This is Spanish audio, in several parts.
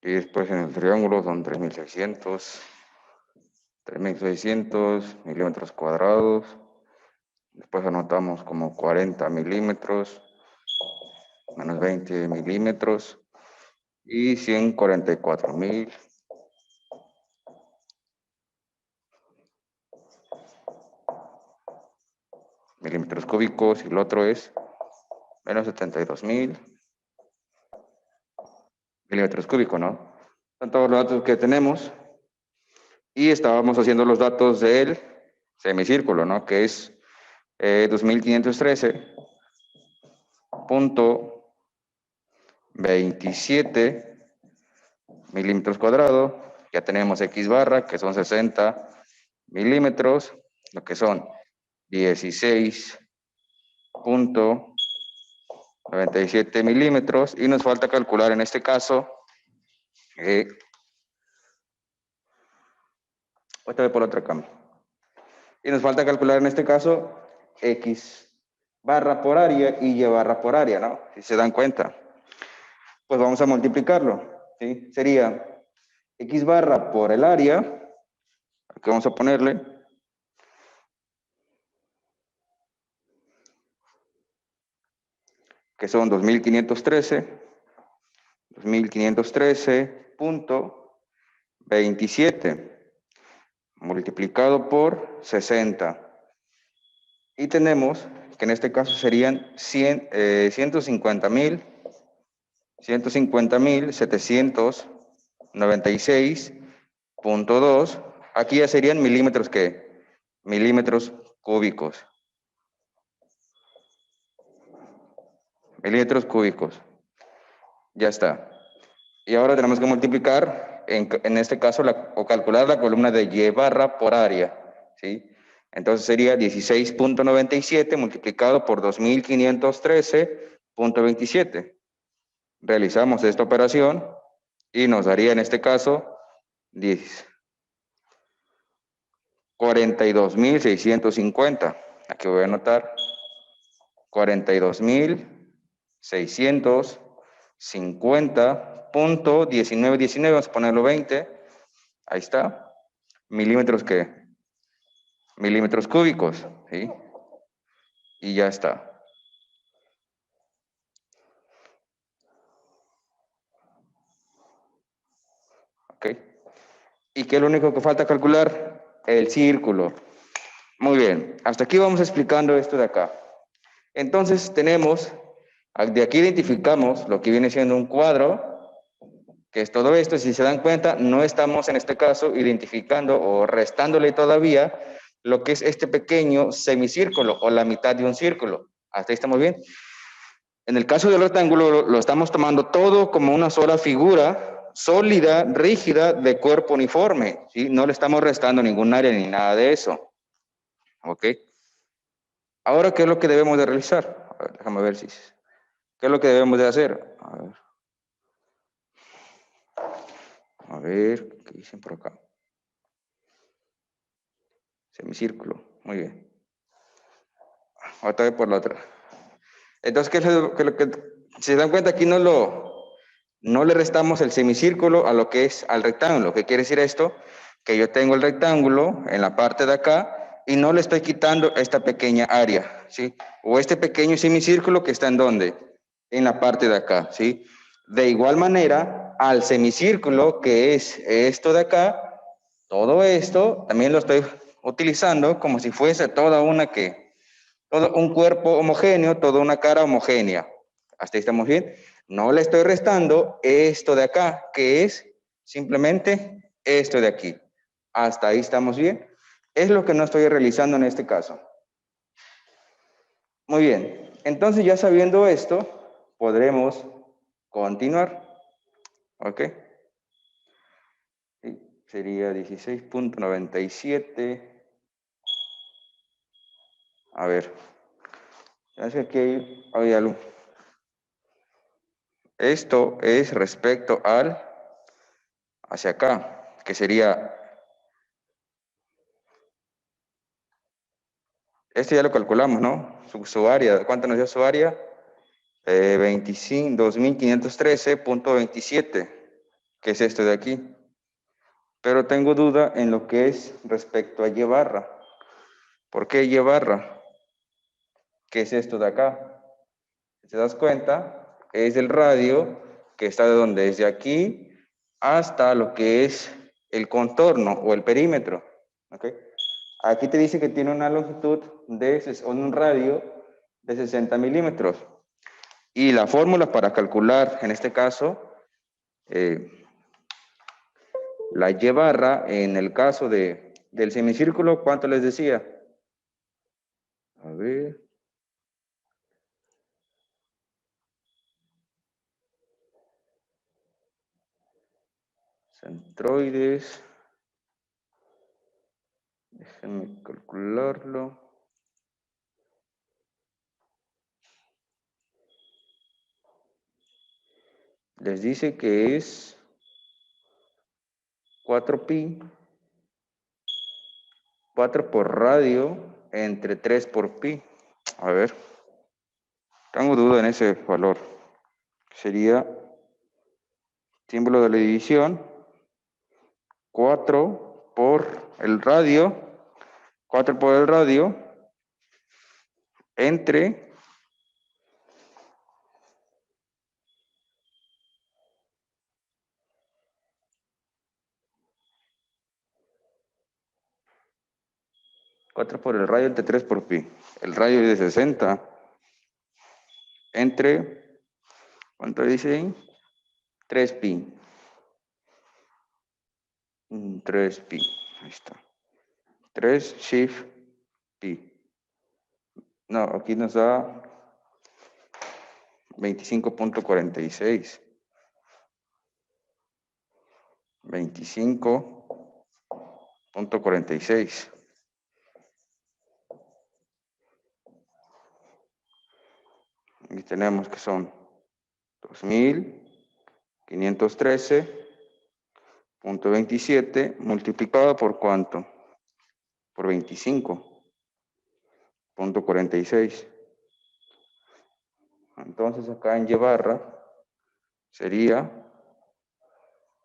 Y después en el triángulo son 3.600 milímetros cuadrados. Después anotamos como 40 milímetros, menos 20 milímetros, y 144.000 milímetros cúbicos, y el otro es menos 72.000 milímetros cúbicos, ¿no? Son todos los datos que tenemos. Y estábamos haciendo los datos del semicírculo, ¿no? Que es 2513.27 milímetros cuadrados. Ya tenemos X barra, que son 60 milímetros, lo que son 16.97 milímetros, y nos falta calcular en este caso, voy por otra cámara, y nos falta calcular en este caso X barra por área y Y barra por área, ¿no? Si se dan cuenta, pues vamos a multiplicarlo, ¿sí? Sería X barra por el área, aquí vamos a ponerle, que son 2513.27 multiplicado por 60. Y tenemos que en este caso serían 150.796.2. Aquí ya serían milímetros, ¿qué? Milímetros cúbicos. Milímetros cúbicos. Ya está. Y ahora tenemos que multiplicar, en este caso, o calcular la columna de Y barra por área, ¿sí? Entonces sería 16.97 multiplicado por 2.513.27. Realizamos esta operación y nos daría en este caso 42.650. Aquí voy a anotar 42.650.1919, vamos a ponerlo 20. Ahí está. Milímetros, ¿qué? Milímetros cúbicos, ¿sí? Y ya está. ¿Ok? ¿Y qué es lo único que falta calcular? El círculo. Muy bien. Hasta aquí vamos explicando esto de acá. Entonces tenemos, de aquí identificamos lo que viene siendo un cuadro, que es todo esto. Si se dan cuenta, no estamos en este caso identificando o restándole todavía lo que es este pequeño semicírculo o la mitad de un círculo. ¿Hasta ahí estamos bien? En el caso del rectángulo lo estamos tomando todo como una sola figura sólida, rígida, de cuerpo uniforme, ¿sí? No le estamos restando ningún área ni nada de eso. ¿Ok? Ahora, ¿qué es lo que debemos de realizar? A ver, déjame ver si... ¿Qué es lo que debemos de hacer? A ver, ¿qué dicen por acá? Semicírculo, muy bien. Otra vez por la otra. Entonces, ¿qué es lo que si se dan cuenta? Aquí no le restamos el semicírculo a lo que es al rectángulo. ¿Qué quiere decir esto? Que yo tengo el rectángulo en la parte de acá y no le estoy quitando esta pequeña área, ¿sí? O este pequeño semicírculo que está en ¿dónde? En la parte de acá, ¿sí? De igual manera, al semicírculo, que es esto de acá, todo esto también lo estoy utilizando como si fuese toda una que todo un cuerpo homogéneo, toda una cara homogénea. ¿Hasta ahí estamos bien? No le estoy restando esto de acá, que es simplemente esto de aquí. ¿Hasta ahí estamos bien? Es lo que no estoy realizando en este caso. Muy bien. Entonces, ya sabiendo esto, podremos continuar. ¿Ok? Sí, sería 16.97. A ver. Es que aquí hay algo. Esto es respecto hacia acá, que sería, este ya lo calculamos, ¿no? Su área, ¿cuánto nos dio su área? 25.213.27. que es esto de aquí. Pero tengo duda en lo que es respecto a Y barra. ¿Por qué Y barra? ¿Qué es esto de acá? Si te das cuenta, es el radio que está de donde, desde aquí hasta lo que es el contorno o el perímetro. ¿Okay? Aquí te dice que tiene una longitud de un radio de 60 milímetros. Y la fórmula para calcular, en este caso, la Y barra, en el caso del semicírculo, ¿cuánto les decía? A ver. Centroides. Déjenme calcularlo. Les dice que es 4pi, 4 por radio, entre 3 por pi. A ver, tengo duda en ese valor. Sería símbolo de la división, 4 por el radio, 4 por el radio, entre 4 por el radio entre 3 por pi. El radio es de 60 entre, ¿cuánto dice ahí? 3 pi. 3 pi, ahí está. 3 shift pi. No, aquí nos da 25.46. 25.46. Y tenemos que son 2513.27 multiplicado por ¿cuánto? Por 25.46. Entonces acá en Y barra sería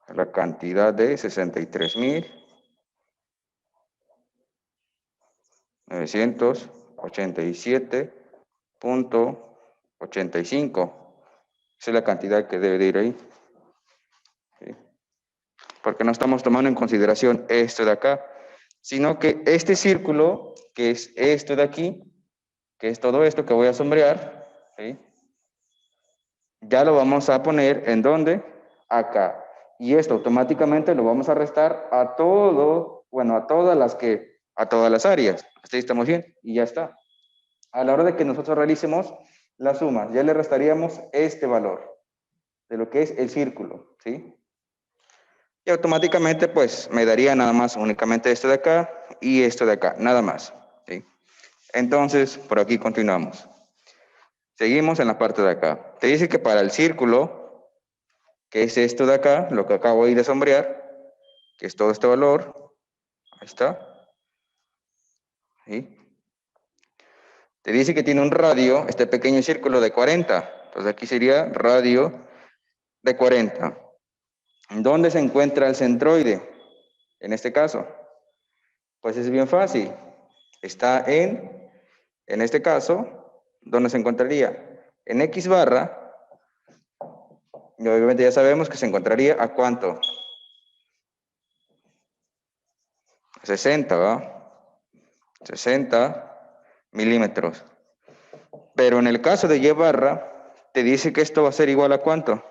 la cantidad de 63.987.85. Esa es la cantidad que debe de ir ahí. ¿Sí? Porque no estamos tomando en consideración esto de acá, sino que este círculo, que es esto de aquí, que es todo esto que voy a sombrear, ¿sí? Ya lo vamos a poner ¿en dónde? Acá. Y esto automáticamente lo vamos a restar a todo, bueno, a todas las áreas. Así estamos bien y ya está. A la hora de que nosotros realicemos la suma, ya le restaríamos este valor de lo que es el círculo, ¿sí? Y automáticamente pues me daría nada más únicamente esto de acá y esto de acá, nada más, ¿sí? Entonces, por aquí continuamos. Seguimos en la parte de acá. Te dice que para el círculo, que es esto de acá, lo que acabo de sombrear, que es todo este valor, ahí está, ¿sí? Te dice que tiene un radio, este pequeño círculo de 40. Entonces aquí sería radio de 40. ¿Dónde se encuentra el centroide? En este caso, pues es bien fácil. Está en este caso, ¿dónde se encontraría? En X barra, y obviamente ya sabemos que se encontraría ¿a cuánto? 60, ¿va? 60 milímetros. Pero en el caso de Y barra, te dice que esto va a ser igual a ¿cuánto?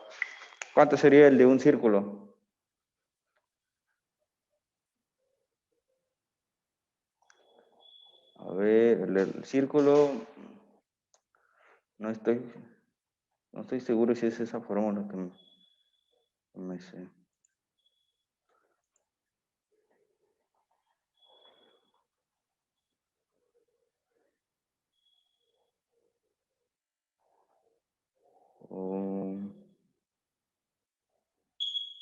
¿Cuánto sería el de un círculo? A ver, el círculo, no estoy, no estoy seguro si es esa fórmula que me sé.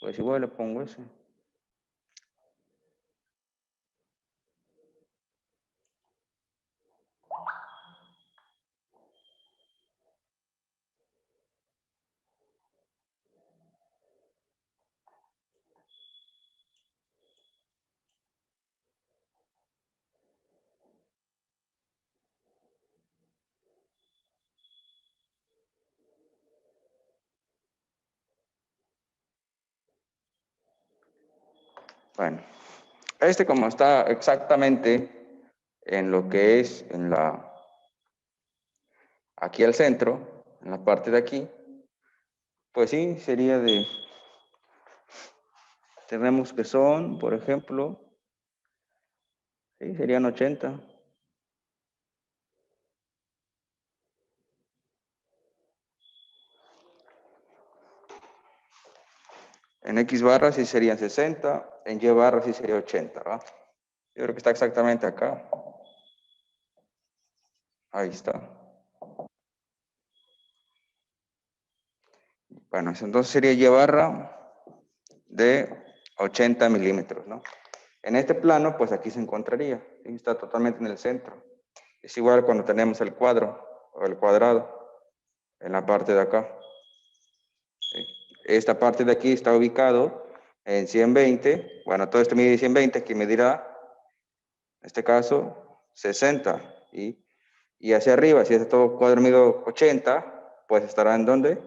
Pues igual le pongo ese. Bueno, este como está exactamente en lo que es aquí al centro, en la parte de aquí, pues sí, sería tenemos que son, por ejemplo, sí, serían 80. En X barra sí serían 60, en Y barra sí sería 80, ¿va? Yo creo que está exactamente acá. Ahí está. Bueno, entonces sería Y barra de 80 milímetros, ¿no? En este plano, pues aquí se encontraría, ¿sí? Está totalmente en el centro. Es igual cuando tenemos el cuadro o el cuadrado en la parte de acá. ¿Sí? Esta parte de aquí está ubicado en 120. Bueno, todo esto mide 120, aquí medirá, en este caso, 60. Y hacia arriba, si este todo cuadro mide 80, pues estará en ¿dónde?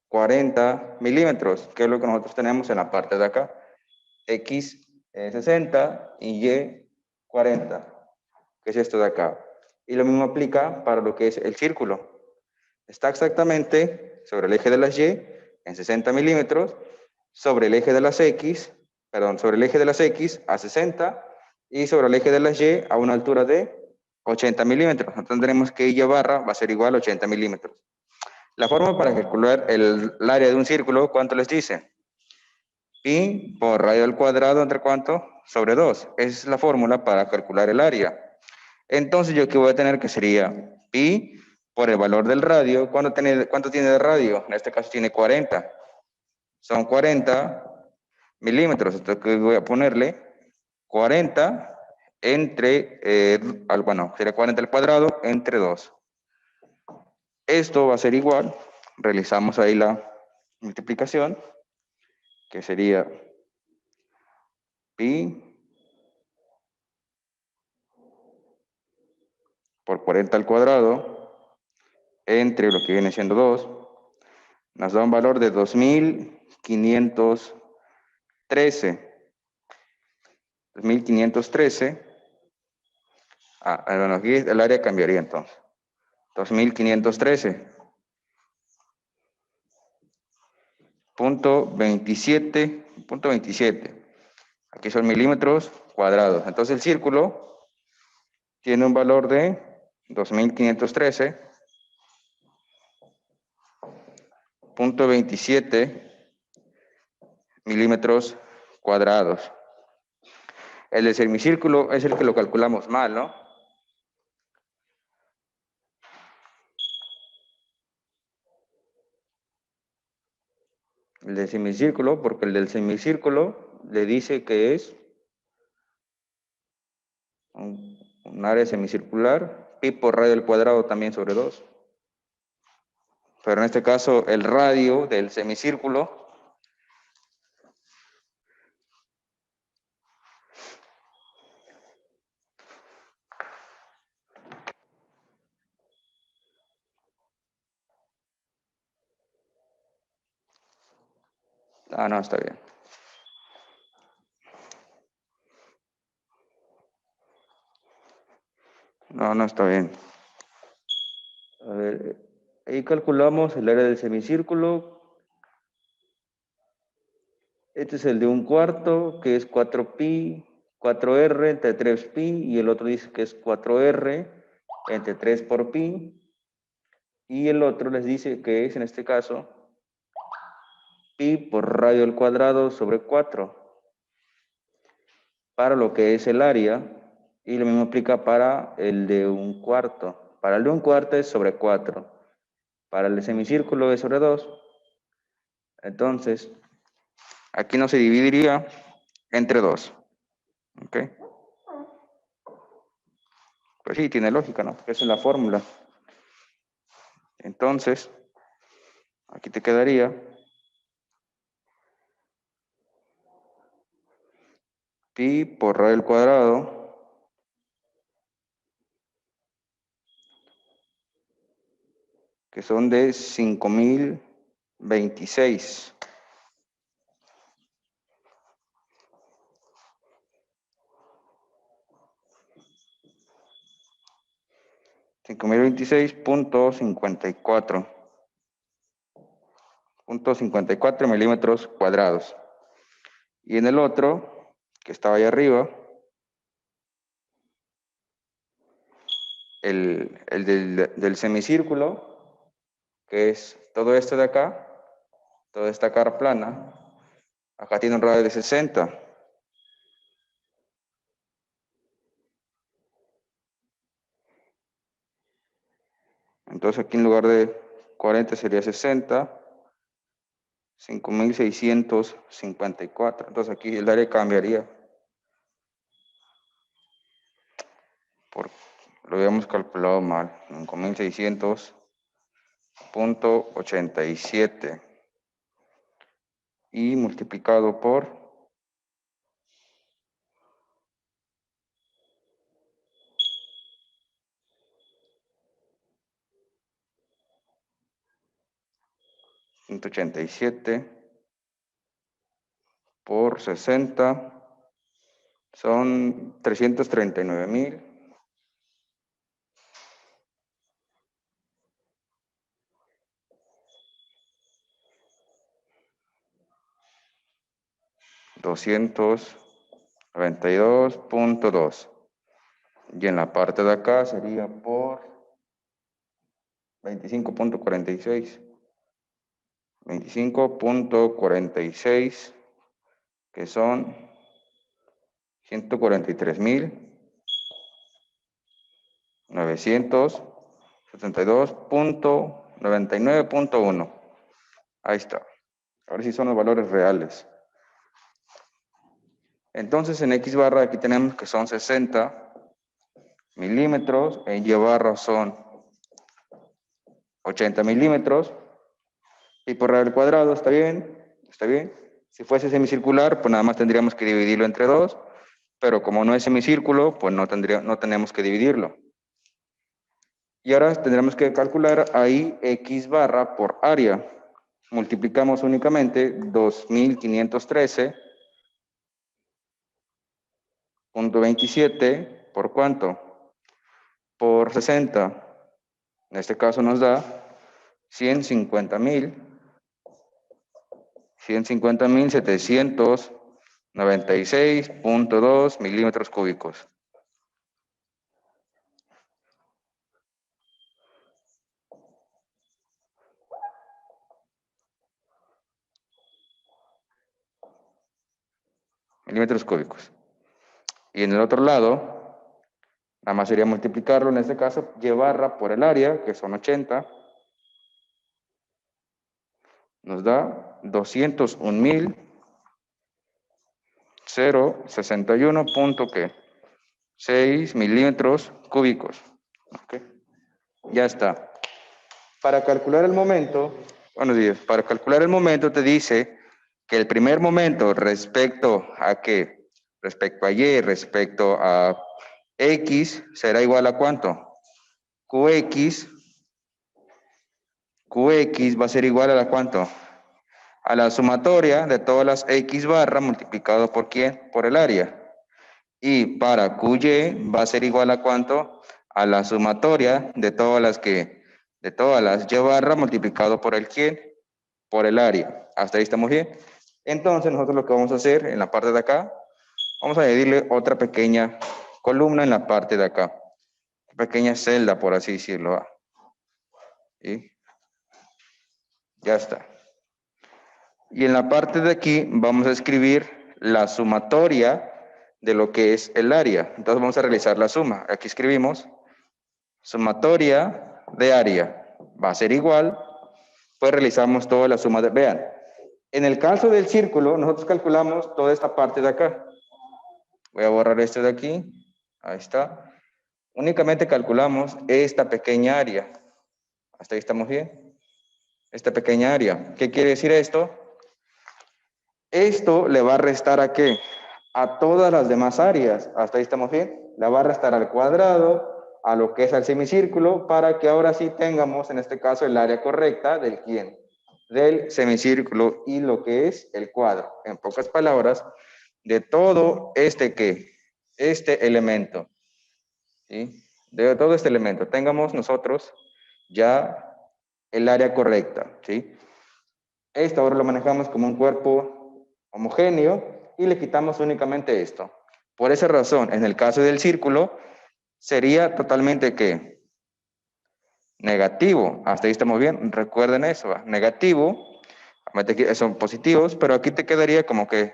40 milímetros, que es lo que nosotros tenemos en la parte de acá. X 60 y Y 40, que es esto de acá. Y lo mismo aplica para lo que es el círculo. Está exactamente sobre el eje de las Y en 60 milímetros, sobre el eje de las X, perdón, sobre el eje de las X a 60 y sobre el eje de las Y a una altura de 80 milímetros. Entonces tendremos que Y barra va a ser igual a 80 milímetros. La forma para calcular el área de un círculo, ¿cuánto les dice? Pi por radio al cuadrado entre cuánto? Sobre 2. Esa es la fórmula para calcular el área. Entonces yo aquí voy a tener que sería pi por el valor del radio. ¿Cuánto tiene de radio? En este caso tiene 40. Son 40 milímetros. Entonces voy a ponerle 40 entre, bueno, sería 40 al cuadrado entre 2. Esto va a ser igual. Realizamos ahí la multiplicación, que sería pi por 40 al cuadrado entre lo que viene siendo 2, nos da un valor de 2513. 2513. Bueno, aquí el área cambiaría entonces. 2513. Punto 27. Aquí son milímetros cuadrados. Entonces el círculo tiene un valor de 2513.27 milímetros cuadrados. El de semicírculo es el que lo calculamos mal, ¿no? El del semicírculo, porque el del semicírculo le dice que es un área semicircular, pi por radio al cuadrado también sobre 2. Pero en este caso, el radio del semicírculo no, está bien. No está bien. A ver, ahí calculamos el área del semicírculo. Este es el de un cuarto, que es 4pi, 4r entre 3pi, y el otro dice que es 4r entre 3 por pi, y el otro les dice que es, en este caso, pi por radio al cuadrado sobre 4, para lo que es el área, y lo mismo aplica para el de un cuarto. Para el de un cuarto es sobre 4, para el de semicírculo es sobre 2. Entonces, aquí no se dividiría entre 2. ¿Ok? Pues sí, tiene lógica, ¿no? Porque esa es la fórmula. Entonces, aquí te quedaría pi por radio al cuadrado que son de 5026. 5.026.54 milímetros cuadrados. Y en el otro, que estaba ahí arriba, el del semicírculo, que es todo esto de acá, toda esta cara plana, acá tiene un radio de 60. Entonces aquí en lugar de 40 sería 60, 5.654. Entonces aquí el área cambiaría. Lo habíamos calculado mal. 5.600.87 y multiplicado por 187 por 60 son 339.000. 292.2. Y en la parte de acá sería por 25.46. 25.46, que son 143.972.99.1. Ahí está. Ahora sí son los valores reales. Entonces en X barra aquí tenemos que son 60 milímetros, en Y barra son 80 milímetros, y por radio al cuadrado, ¿está bien? ¿Está bien? Si fuese semicircular, pues nada más tendríamos que dividirlo entre 2, pero como no es semicírculo, pues no tenemos que dividirlo. Y ahora tendremos que calcular ahí X barra por área. Multiplicamos únicamente 2.513.27 por ¿cuánto? Por 60. En este caso nos da 150.796.2 milímetros cúbicos. Milímetros cúbicos. Y en el otro lado, nada más sería multiplicarlo, en este caso, Y barra por el área, que son 80, nos da 201.061.6 milímetros cúbicos. ¿Okay? Ya está. Para calcular el momento, buenos días, para calcular el momento te dice que el primer momento respecto a qué, respecto a Y, respecto a X, será igual a ¿cuánto? QX va a ser igual a la ¿cuánto? A la sumatoria de todas las X barra multiplicado por ¿quién? Por el área. Y para QY va a ser igual a ¿cuánto? A la sumatoria de todas las que, de todas las Y barra multiplicado por el ¿quién? Por el área. ¿Hasta ahí estamos bien? Entonces nosotros lo que vamos a hacer en la parte de acá, vamos a añadirle otra pequeña columna en la parte de acá. Pequeña celda, por así decirlo. ¿Sí? Ya está. Y en la parte de aquí vamos a escribir la sumatoria de lo que es el área. Entonces vamos a realizar la suma. Aquí escribimos sumatoria de área. Va a ser igual, pues realizamos toda la suma de... Vean, en el caso del círculo, nosotros calculamos toda esta parte de acá. Voy a borrar esto de aquí. Ahí está. Únicamente calculamos esta pequeña área. ¿Hasta ahí estamos bien? Esta pequeña área. ¿Qué quiere decir esto? Esto le va a restar ¿a qué? A todas las demás áreas. ¿Hasta ahí estamos bien? Le va a restar al cuadrado, a lo que es al semicírculo, para que ahora sí tengamos, en este caso, el área correcta del ¿quién? Del semicírculo y lo que es el cuadro. En pocas palabras, de todo este ¿qué? Este elemento. ¿Sí? de todo este elemento, tengamos nosotros ya el área correcta, ¿sí? Esto ahora lo manejamos como un cuerpo homogéneo y le quitamos únicamente esto. Por esa razón, en el caso del círculo, sería totalmente ¿qué? Negativo. Hasta ahí estamos bien. Recuerden eso, ¿va? Negativo. Son positivos, pero aquí te quedaría como que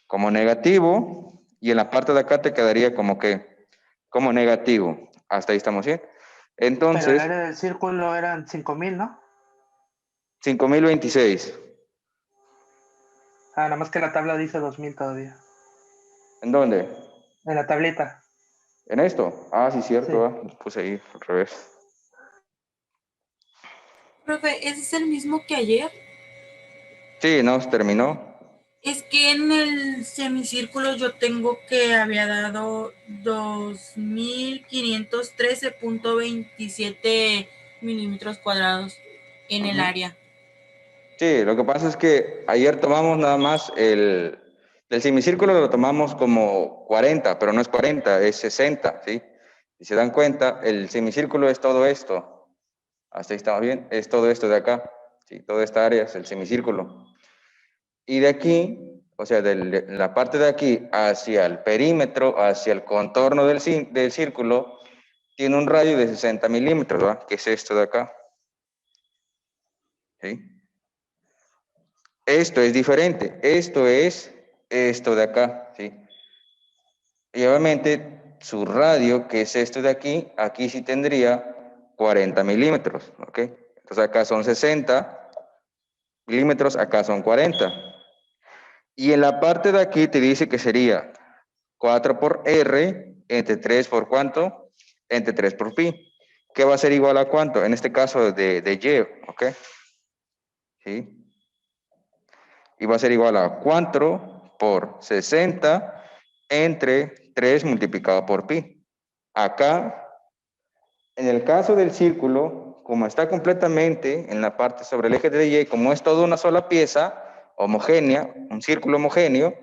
como negativo y en la parte de acá te quedaría como que como negativo. Hasta ahí estamos bien. Pero el Entonces, área del círculo eran 5000, ¿no? 5026. Ah, nada más que la tabla dice 2000 todavía. ¿En dónde? En la tablita. ¿En esto? Ah, sí, cierto. Sí. Lo puse ahí al revés. Profe, ¿ese es el mismo que ayer? Sí, no, se terminó. Es que en el semicírculo yo tengo que había dado 2513.27 milímetros cuadrados en el área. Sí, lo que pasa es que ayer tomamos nada más del semicírculo lo tomamos como 40, pero no es 40, es 60, ¿sí? Si se dan cuenta, el semicírculo es todo esto. Hasta ahí estamos bien, es todo esto de acá, ¿sí? Toda esta área es el semicírculo. Y de aquí, o sea, de la parte de aquí hacia el perímetro, hacia el contorno del círculo, tiene un radio de 60 milímetros, ¿va? Que es esto de acá, ¿sí? Esto es diferente, esto es esto de acá, ¿sí? Y obviamente su radio, que es esto de aquí, aquí sí tendría 40 milímetros, ¿ok? Entonces acá son 60 milímetros, acá son 40. Y en la parte de aquí te dice que sería 4 por R entre 3 por ¿cuánto? Entre 3 por pi. ¿Qué va a ser igual a cuánto? En este caso de Y, ¿ok? ¿Sí? Y va a ser igual a 4 por 60 entre 3 multiplicado por pi. Acá, en el caso del círculo, como está completamente en la parte sobre el eje de Y, como es toda una sola pieza homogénea, un círculo homogéneo,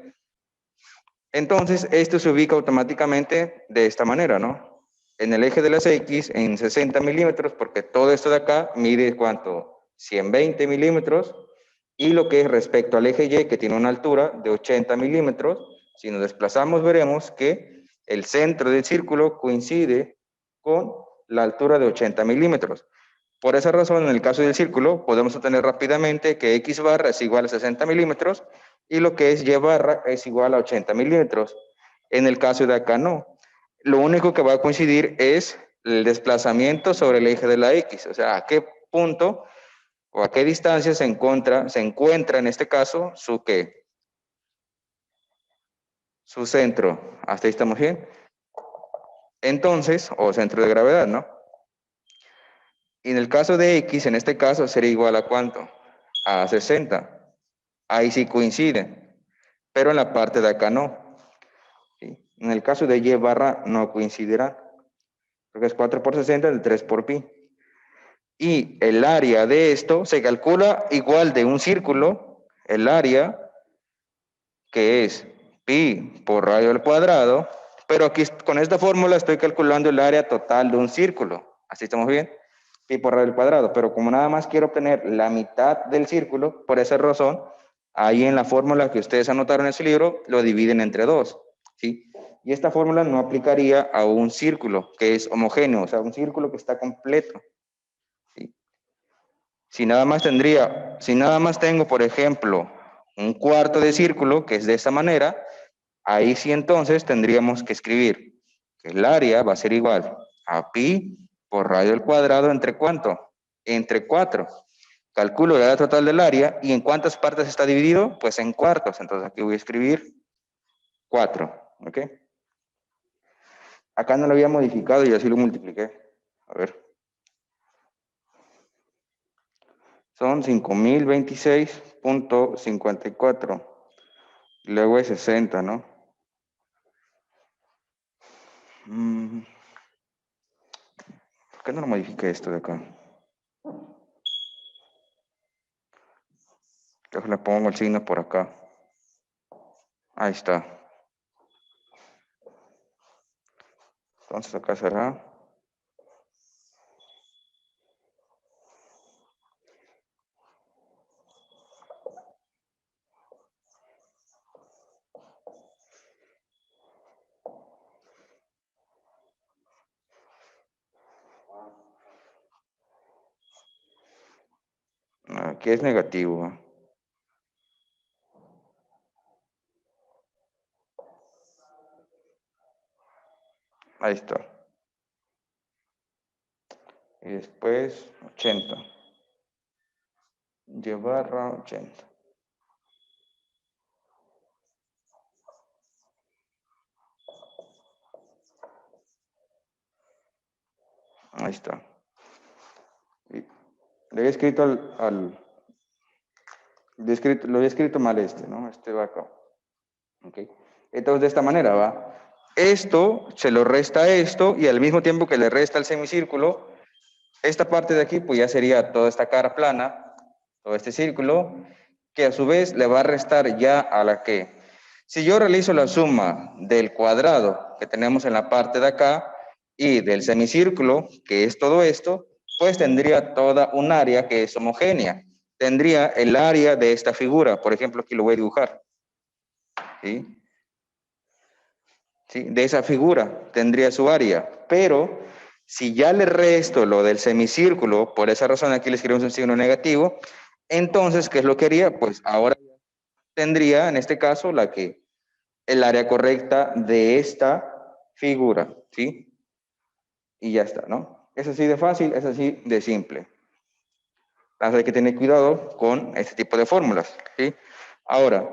entonces esto se ubica automáticamente de esta manera, ¿no? En el eje de las X en 60 milímetros, porque todo esto de acá mide ¿cuánto? 120 milímetros, y lo que es respecto al eje Y, que tiene una altura de 80 milímetros, si nos desplazamos veremos que el centro del círculo coincide con la altura de 80 milímetros. Por esa razón, en el caso del círculo, podemos obtener rápidamente que X barra es igual a 60 milímetros y lo que es Y barra es igual a 80 milímetros. En el caso de acá no. Lo único que va a coincidir es el desplazamiento sobre el eje de la X, o sea, a qué punto o a qué distancia se encuentra en este caso su qué, su centro. Hasta ahí estamos bien. Entonces, o centro de gravedad, ¿no? Y en el caso de X, en este caso, sería igual a ¿cuánto? A 60. Ahí sí coinciden, pero en la parte de acá no. ¿Sí? En el caso de Y barra no coincidirá, porque es 4 por 60 de 3 por pi. Y el área de esto se calcula igual de un círculo, el área, que es pi por radio al cuadrado, pero aquí con esta fórmula estoy calculando el área total de un círculo. Así estamos bien, pi por radio al cuadrado, pero como nada más quiero obtener la mitad del círculo, por esa razón, ahí en la fórmula que ustedes anotaron en su libro, lo dividen entre dos, ¿sí? Y esta fórmula no aplicaría a un círculo que es homogéneo, o sea, un círculo que está completo, ¿sí? Si nada más tengo, por ejemplo, un cuarto de círculo, que es de esta manera, ahí sí entonces tendríamos que escribir que el área va a ser igual a pi por radio al cuadrado entre ¿cuánto? Entre 4. Calculo el área total del área y en cuántas partes está dividido, pues en cuartos. Entonces aquí voy a escribir 4, ¿ok? Acá no lo había modificado y así lo multipliqué. A ver. Son 5026.54. Luego es 60, ¿no? ¿Por qué no lo modifiqué esto de acá? Entonces le pongo el signo por acá. Ahí está. Entonces acá será aquí es negativo. Ahí está. Y después 80. Y barra 80. Ahí está. Y le había escrito lo había escrito mal ¿no? Este va acá. ¿Okay? Entonces, de esta manera va. Esto se lo resta a esto y al mismo tiempo que le resta al semicírculo, esta parte de aquí pues ya sería toda esta cara plana, todo este círculo, que a su vez le va a restar ya a la que. Si yo realizo la suma del cuadrado que tenemos en la parte de acá y del semicírculo, que es todo esto, pues tendría toda un área que es homogénea. Tendría el área de esta figura. Por ejemplo, aquí lo voy a dibujar. ¿Sí? ¿Sí? De esa figura tendría su área. Pero si ya le resto lo del semicírculo, por esa razón aquí le escribimos un signo negativo, entonces, ¿qué es lo que haría? Pues ahora tendría, en este caso, el área correcta de esta figura, ¿sí? Y ya está, ¿no? Es así de fácil, es así de simple. Entonces hay que tener cuidado con este tipo de fórmulas, ¿sí? Ahora,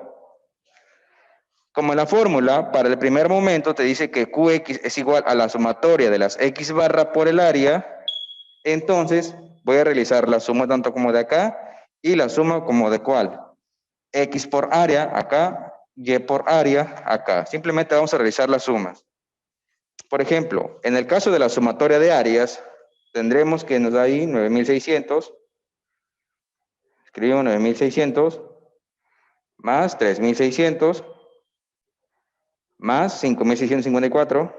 como en la fórmula, para el primer momento te dice que Qx es igual a la sumatoria de las X barra por el área, entonces voy a realizar la suma tanto como de acá y la suma como de cuál. X por área acá, Y por área acá. Simplemente vamos a realizar las sumas. Por ejemplo, en el caso de la sumatoria de áreas, tendremos que nos da ahí 9600. Escribimos 9600 más 3600 más 5654.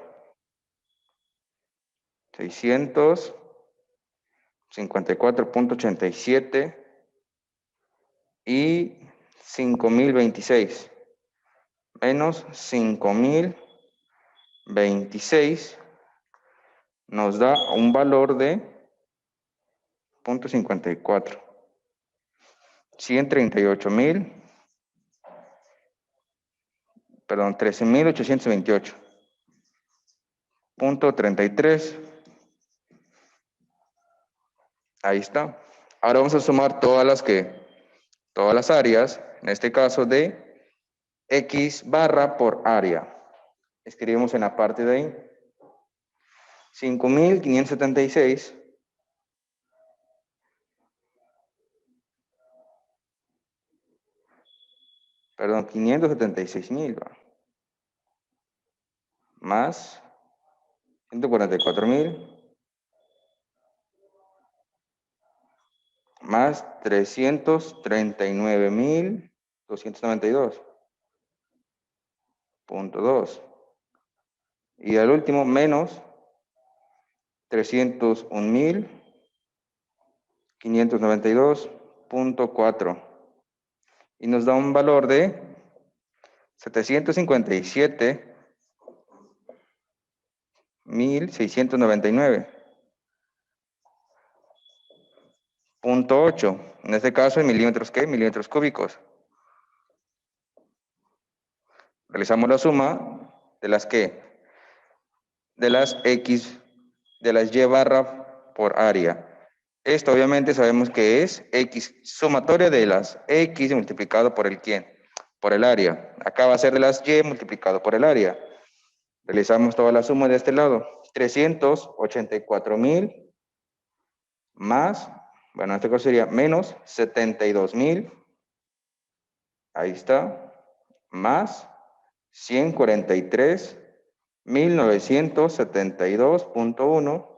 654.87 y 5026 menos 5026 nos da un valor de 0.54. 138.000, perdón, 13.828.33. Ahí está. Ahora vamos a sumar todas las áreas, en este caso de X barra por área. Escribimos en la parte de ahí 5.576 perdón, 576.000 más 144.000 más 339.292.2 y al último menos 301.592.4 y nos da un valor de 757.699.8, en este caso en milímetros, ¿qué? Milímetros cúbicos. Realizamos la suma de las ¿qué? De las X, de las Y barra por área. Esto obviamente sabemos que es X sumatoria de las X multiplicado por el ¿quién? Por el área. Acá va a ser de las Y multiplicado por el área. Realizamos toda la suma de este lado. 384.000 más, bueno, en este caso sería menos 72.000. Ahí está. Más 143.972.1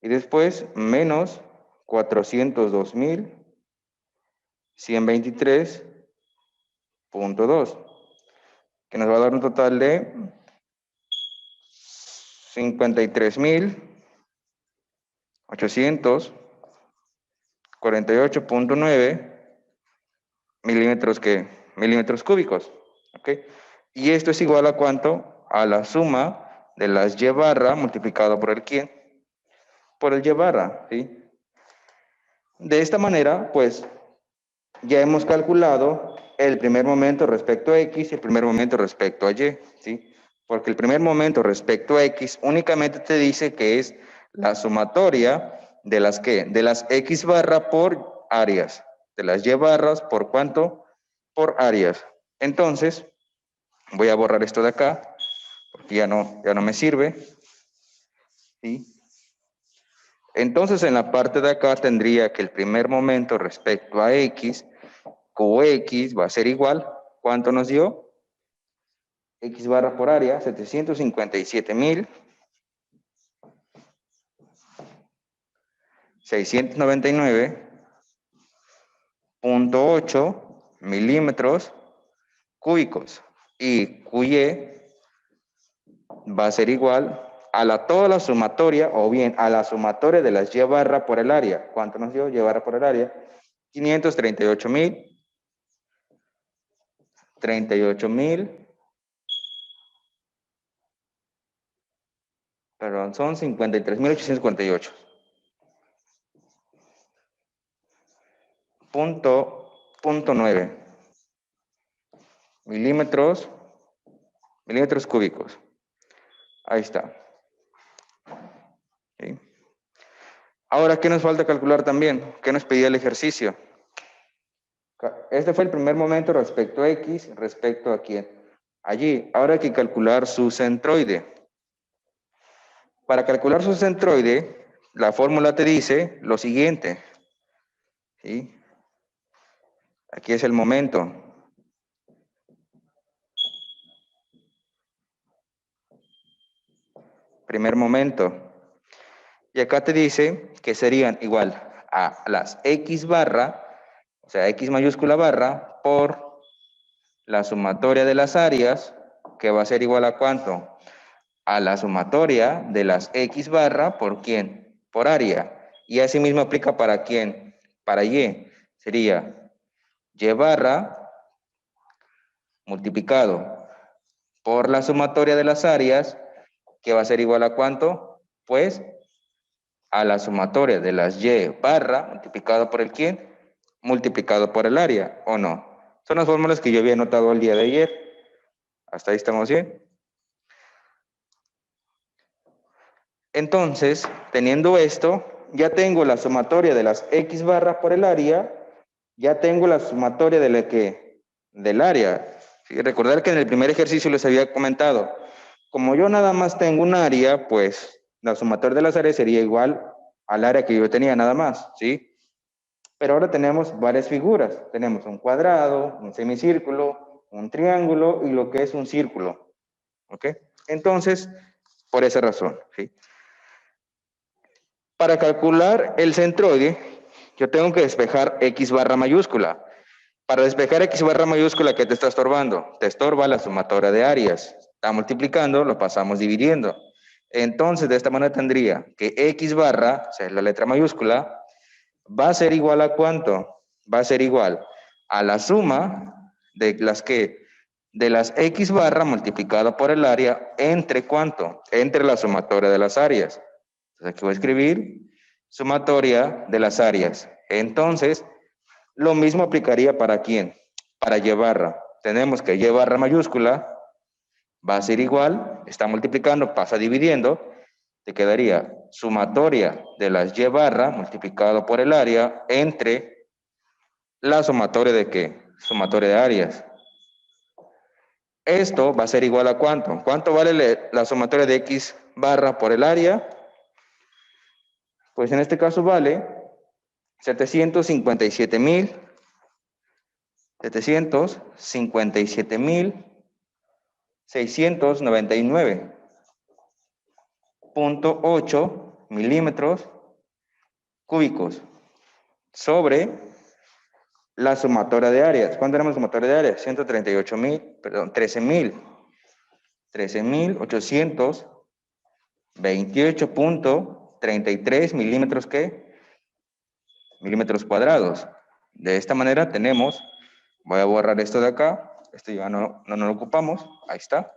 y después menos 402.123.2, que nos va a dar un total de 53.848.9 milímetros cúbicos. ¿Ok? Y esto es igual a ¿cuánto? A la suma de las Y barra multiplicado por el ¿quién? Por el Y barra, ¿sí? De esta manera, pues, ya hemos calculado el primer momento respecto a X y el primer momento respecto a Y, ¿sí? Porque el primer momento respecto a X únicamente te dice que es la sumatoria de las ¿qué? De las X barra por áreas, de las Y barras por ¿cuánto? Por áreas. Entonces, voy a borrar esto de acá, porque ya no me sirve, ¿sí? Entonces, en la parte de acá tendría que el primer momento respecto a X, QX va a ser igual, ¿cuánto nos dio? X barra por área, 757.699.8 milímetros cúbicos. Y QY va a ser igual a toda la sumatoria, o bien a la sumatoria de las Y barra por el área. ¿Cuánto nos dio Y barra por el área? 38.000, perdón, son 53.848. Punto 9 milímetros cúbicos. Ahí está. ¿Sí? Ahora, ¿qué nos falta calcular también? ¿Qué nos pedía el ejercicio? Este fue el primer momento respecto a X, respecto a quién. Allí, ahora hay que calcular su centroide. Para calcular su centroide, la fórmula te dice lo siguiente. ¿Sí? Aquí es el momento. Primer momento. Y acá te dice que serían igual a las X barra, o sea, X mayúscula barra, por la sumatoria de las áreas, que va a ser igual a ¿cuánto? A la sumatoria de las X barra, ¿por quién? Por área. Y así mismo aplica para quién? Para Y. Sería Y barra multiplicado por la sumatoria de las áreas, que va a ser igual a ¿cuánto? Pues a la sumatoria de las Y barra multiplicado por el quién, multiplicado por el área, ¿o no? Son las fórmulas que yo había notado el día de ayer. ¿Hasta ahí estamos bien? Entonces, teniendo esto, ya tengo la sumatoria de las X barras por el área, ya tengo la sumatoria de la que, del área. ¿Sí? Recordar que en el primer ejercicio les había comentado, como yo nada más tengo un área, pues la sumatoria de las áreas sería igual al área que yo tenía nada más, ¿sí? Pero ahora tenemos varias figuras. Tenemos un cuadrado, un semicírculo, un triángulo y lo que es un círculo. ¿Ok? Entonces, por esa razón, ¿sí? Para calcular el centroide, yo tengo que despejar X barra mayúscula. Para despejar X barra mayúscula, ¿qué te está estorbando? Te estorba la sumatoria de áreas. Está multiplicando, lo pasamos dividiendo. Entonces, de esta manera tendría que X barra, o sea, la letra mayúscula, va a ser igual a ¿cuánto? Va a ser igual a la suma de las que de las X barra multiplicado por el área entre ¿cuánto? Entre la sumatoria de las áreas. Entonces aquí voy a escribir sumatoria de las áreas. Entonces, lo mismo aplicaría para ¿quién? Para Y barra. Tenemos que Y barra mayúscula va a ser igual, está multiplicando, pasa dividiendo, te quedaría sumatoria de las Y barra multiplicado por el área entre la sumatoria de ¿qué? Sumatoria de áreas. Esto va a ser igual a ¿cuánto? ¿Cuánto vale la sumatoria de X barra por el área? Pues en este caso vale 757.699.8 milímetros cúbicos sobre la sumatoria de áreas. ¿Cuánto tenemos sumatoria de áreas? 13.828.33 milímetros, ¿qué? Milímetros cuadrados. De esta manera tenemos, voy a borrar esto de acá, esto ya no lo ocupamos, ahí está.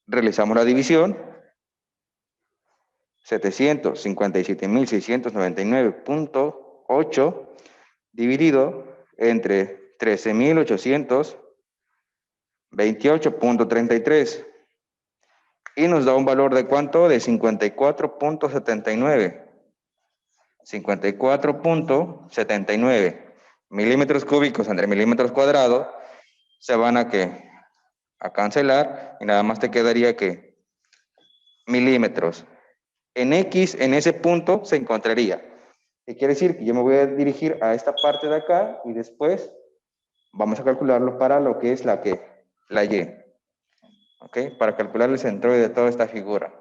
Realizamos la división, 757.699.8 8 dividido entre 13.828.33 y nos da un valor de ¿cuánto? De 54.79. 54.79 milímetros cúbicos entre milímetros cuadrados se van a cancelar y nada más te quedaría que milímetros. En X, en ese punto, se encontraría. ¿Qué quiere decir? Que yo me voy a dirigir a esta parte de acá y después vamos a calcularlo para lo que es la Y. ¿Ok? Para calcular el centroide de toda esta figura.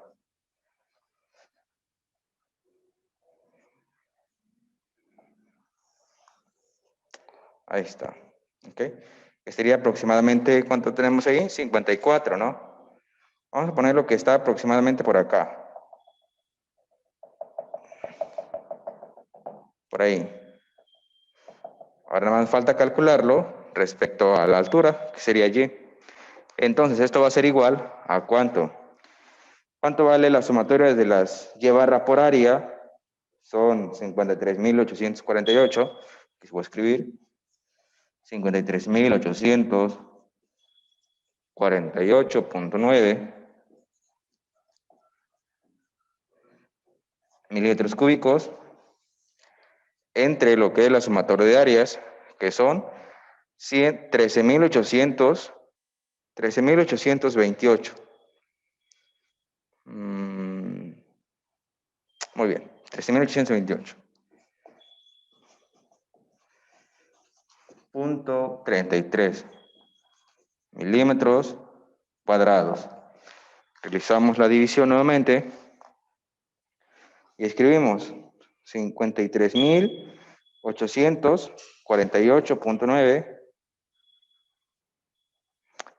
Ahí está. ¿Ok? Que sería aproximadamente, ¿cuánto tenemos ahí? 54, ¿no? Vamos a poner lo que está aproximadamente por acá. Por ahí. Ahora nada más falta calcularlo respecto a la altura, que sería Y. Entonces, esto va a ser igual a ¿cuánto? ¿Cuánto vale la sumatoria de las Y barra por área? Son 53.848, que voy a escribir. 53.848.9 milímetros cúbicos entre lo que es la sumatoria de áreas, que son 13.828. Muy bien, 13.828. Punto 33 milímetros cuadrados. Realizamos la división nuevamente y escribimos 53.848.9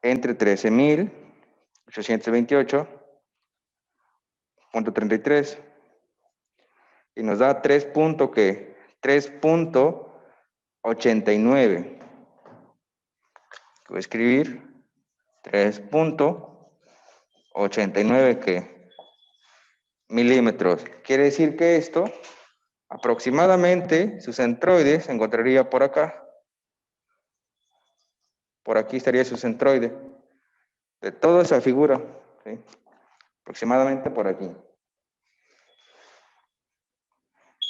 entre 13.828.33 y nos da 3.89. Voy a escribir 3.89 milímetros. Quiere decir que esto, aproximadamente, su centroide se encontraría por acá. Por aquí estaría su centroide. De toda esa figura. ¿Sí? Aproximadamente por aquí.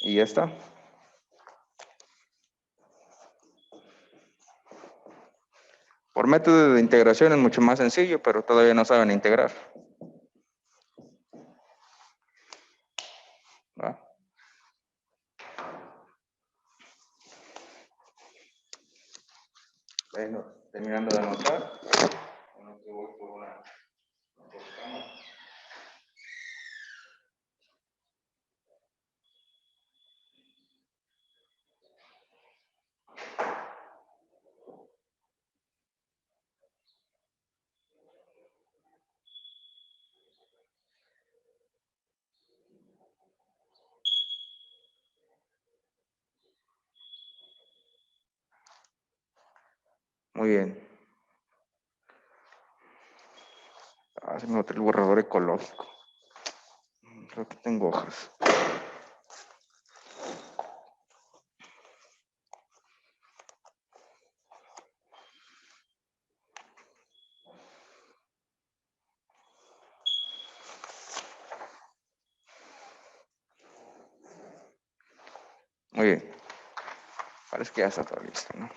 Y ya está. Por método de integración es mucho más sencillo, pero todavía no saben integrar. ¿Va? Bueno, terminando de anotar. Bueno, que voy por una. Muy bien. Se me botó el borrador ecológico. Creo que tengo hojas. Muy bien. Parece que ya está todo listo, ¿no?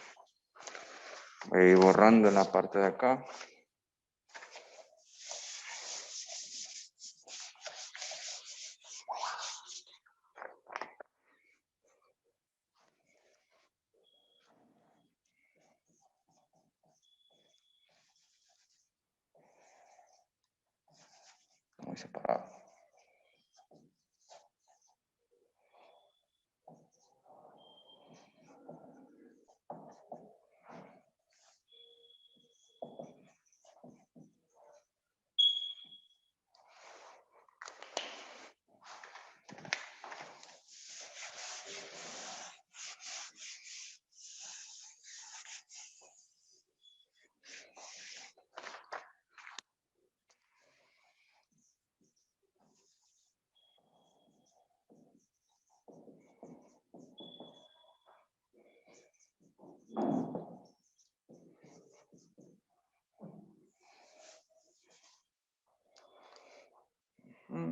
Voy a ir borrando en la parte de acá. Muy separado.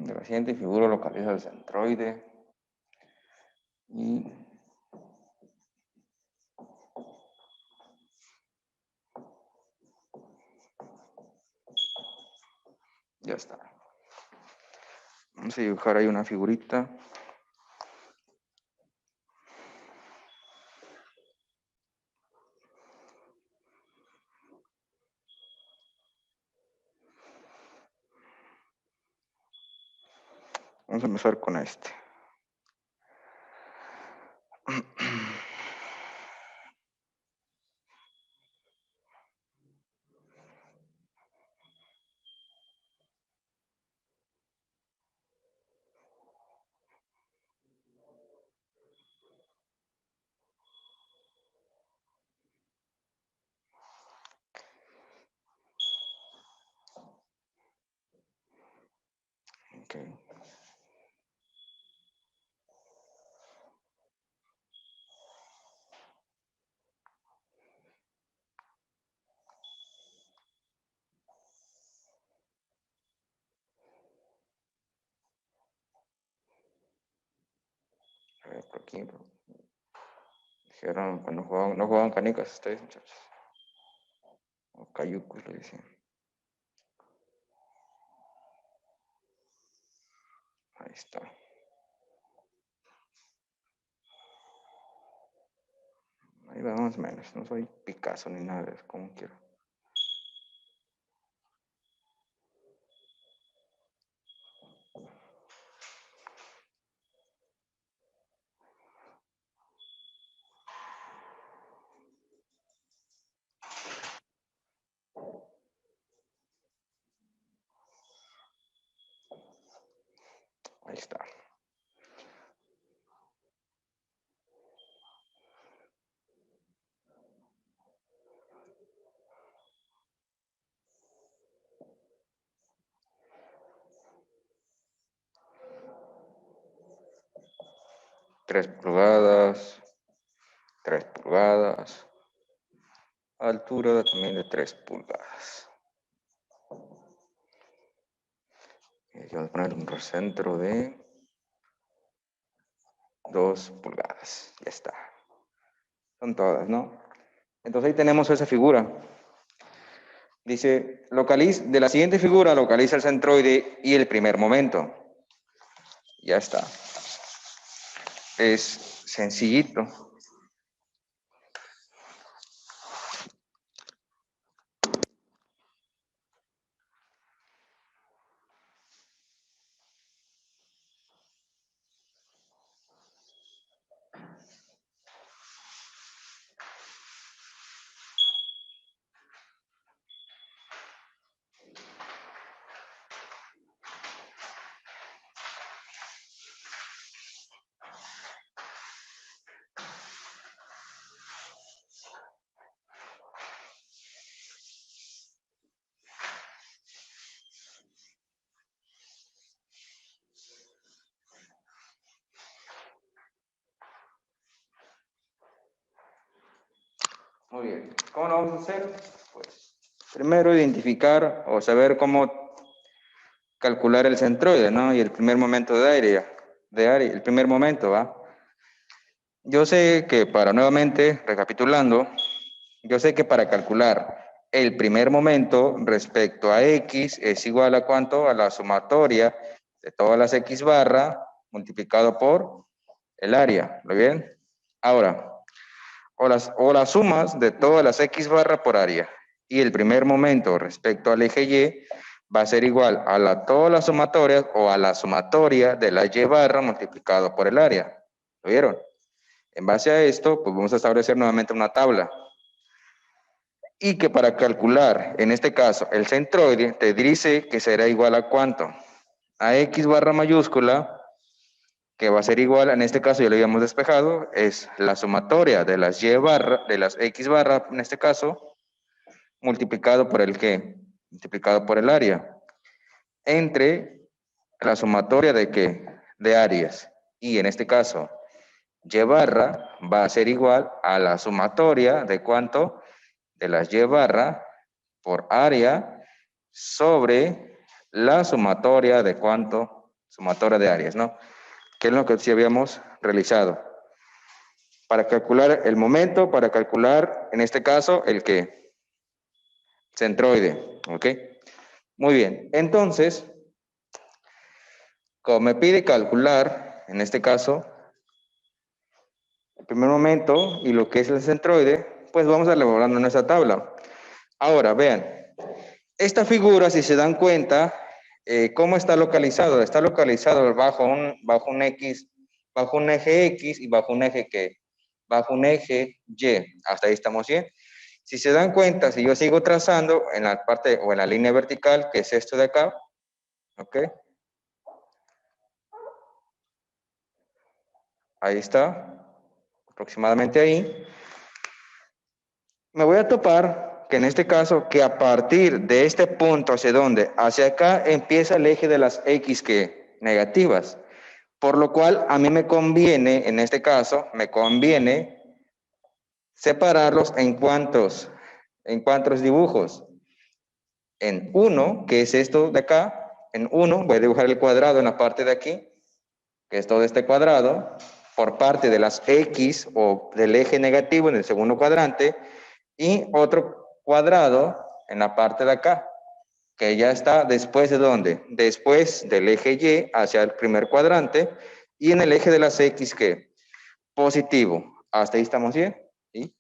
De la siguiente figura localiza el centroide y ya está. Vamos a dibujar ahí una figurita. Vamos a empezar con este. Okay. A ver, por aquí. Dijeron, pues no jugaban canicas ustedes, muchachos. O cayucos, le decían. Ahí está. Ahí va más o menos. No soy Picasso ni nada, es como quiero. Ahí está. Tres pulgadas. 3 pulgadas. Altura también de 3 pulgadas. Y aquí vamos a poner un centro de 2 pulgadas. Ya está. Son todas, ¿no? Entonces ahí tenemos esa figura. Dice, de la siguiente figura localiza el centroide y el primer momento. Ya está. Es sencillito. Muy bien. ¿Cómo lo vamos a hacer? Pues primero identificar o saber cómo calcular el centroide, ¿no? Y el primer momento de aire, el primer momento, ¿va? Yo sé que nuevamente, recapitulando, yo sé que para calcular el primer momento respecto a X es igual a ¿cuánto? A la sumatoria de todas las X barra multiplicado por el área, ¿lo bien? Ahora, o las sumas de todas las X barra por área y el primer momento respecto al eje Y va a ser igual a todas las sumatorias o a la sumatoria de la Y barra multiplicado por el área. ¿Lo vieron? En base a esto, pues vamos a establecer nuevamente una tabla. Y que para calcular, en este caso, el centroide, te dice que será igual a ¿cuánto? A X barra mayúscula, que va a ser igual, en este caso ya lo habíamos despejado, es la sumatoria de las Y barra, de las X barra, en este caso, multiplicado por el ¿qué? Multiplicado por el área. Entre la sumatoria de ¿qué? De áreas. Y en este caso, Y barra va a ser igual a la sumatoria de ¿cuánto? De las Y barra por área sobre la sumatoria de ¿cuánto? sumatoria de áreas, ¿no? Que es lo que sí habíamos realizado. Para calcular el momento, para calcular, en este caso, el que centroide, ¿ok? Muy bien, entonces, como me pide calcular, en este caso, el primer momento y lo que es el centroide, pues vamos a elaborando nuestra tabla. Ahora, vean, esta figura, si se dan cuenta, ¿cómo está localizado? Está localizado bajo un X, bajo un eje X y bajo un eje ¿qué? Bajo un eje Y. Hasta ahí estamos bien. Si se dan cuenta, si yo sigo trazando en la parte o en la línea vertical, que es esto de acá, ¿ok? Ahí está, aproximadamente ahí. Me voy a topar que en este caso, que a partir de este punto, ¿hacia dónde? Hacia acá empieza el eje de las X que negativas. Por lo cual, a mí me conviene, en este caso, me conviene separarlos en cuántos dibujos. En uno, que es esto de acá, en uno, voy a dibujar el cuadrado en la parte de aquí, que es todo este cuadrado, por parte de las X o del eje negativo en el segundo cuadrante, y otro cuadrado en la parte de acá, que ya está después de dónde? Después del eje Y hacia el primer cuadrante, y en el eje de las X, ¿qué? Positivo. Hasta ahí estamos bien, ¿sí?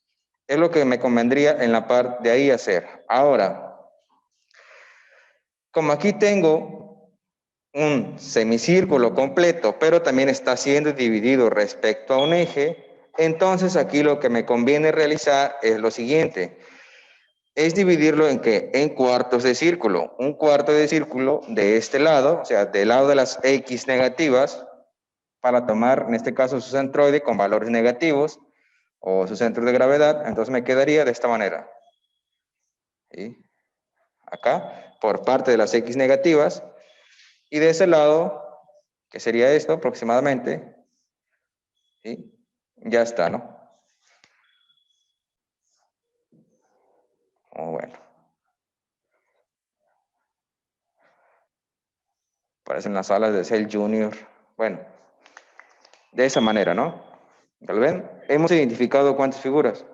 Es lo que me convendría en la parte de ahí hacer. Ahora, como aquí tengo un semicírculo completo, pero también está siendo dividido respecto a un eje, entonces aquí lo que me conviene realizar es lo siguiente. Es dividirlo en qué? En cuartos de círculo. Un cuarto de círculo de este lado, o sea, del lado de las X negativas, para tomar, en este caso, su centroide con valores negativos, o su centro de gravedad, entonces me quedaría de esta manera. ¿Sí? Acá, por parte de las X negativas, y de ese lado, que sería esto aproximadamente, ¿sí? Ya está, ¿no? Oh, bueno. Parecen las salas de Cell Junior. Bueno, de esa manera, ¿no? ¿Lo ven? Hemos identificado cuántas figuras.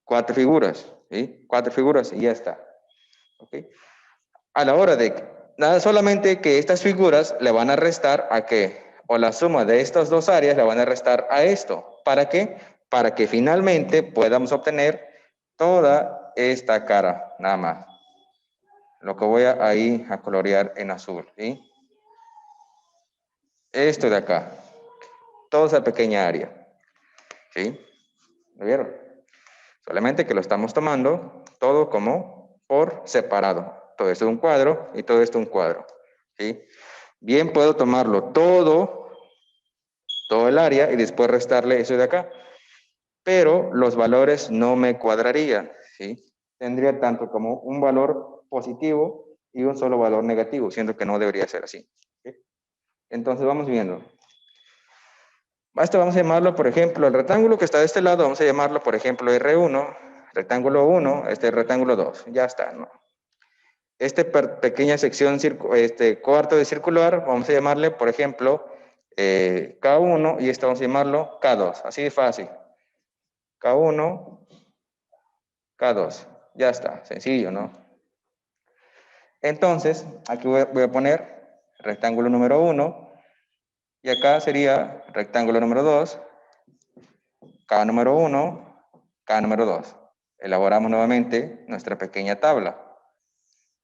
4 figuras, ¿sí? 4 figuras y ya está. ¿Ok? A la hora de nada, solamente que estas figuras le van a restar a qué, o la suma de estas dos áreas le van a restar a esto. ¿Para qué? Para que finalmente podamos obtener toda esta cara, nada más. Lo que voy a ahí a colorear en azul, ¿sí? Esto de acá, toda esa pequeña área, ¿sí? ¿Lo vieron? Solamente que lo estamos tomando todo como por separado. Todo esto es un cuadro y todo esto un cuadro, ¿sí? Bien, puedo tomarlo todo el área y después restarle eso de acá. Pero los valores no me cuadrarían, ¿sí? Tendría tanto como un valor positivo y un solo valor negativo, siendo que no debería ser así, ¿sí? Entonces vamos viendo. Esto vamos a llamarlo, por ejemplo, el rectángulo que está de este lado, vamos a llamarlo, por ejemplo, R1, rectángulo 1, este rectángulo 2, ya está, ¿no? Pequeña sección, cuarto de circular, vamos a llamarle, por ejemplo, K1 y esto vamos a llamarlo K2, así de fácil. K1, K2, ya está, sencillo, ¿no? Entonces, aquí voy a poner rectángulo número 1 y acá sería rectángulo número 2, K número 1, K número 2. Elaboramos nuevamente nuestra pequeña tabla,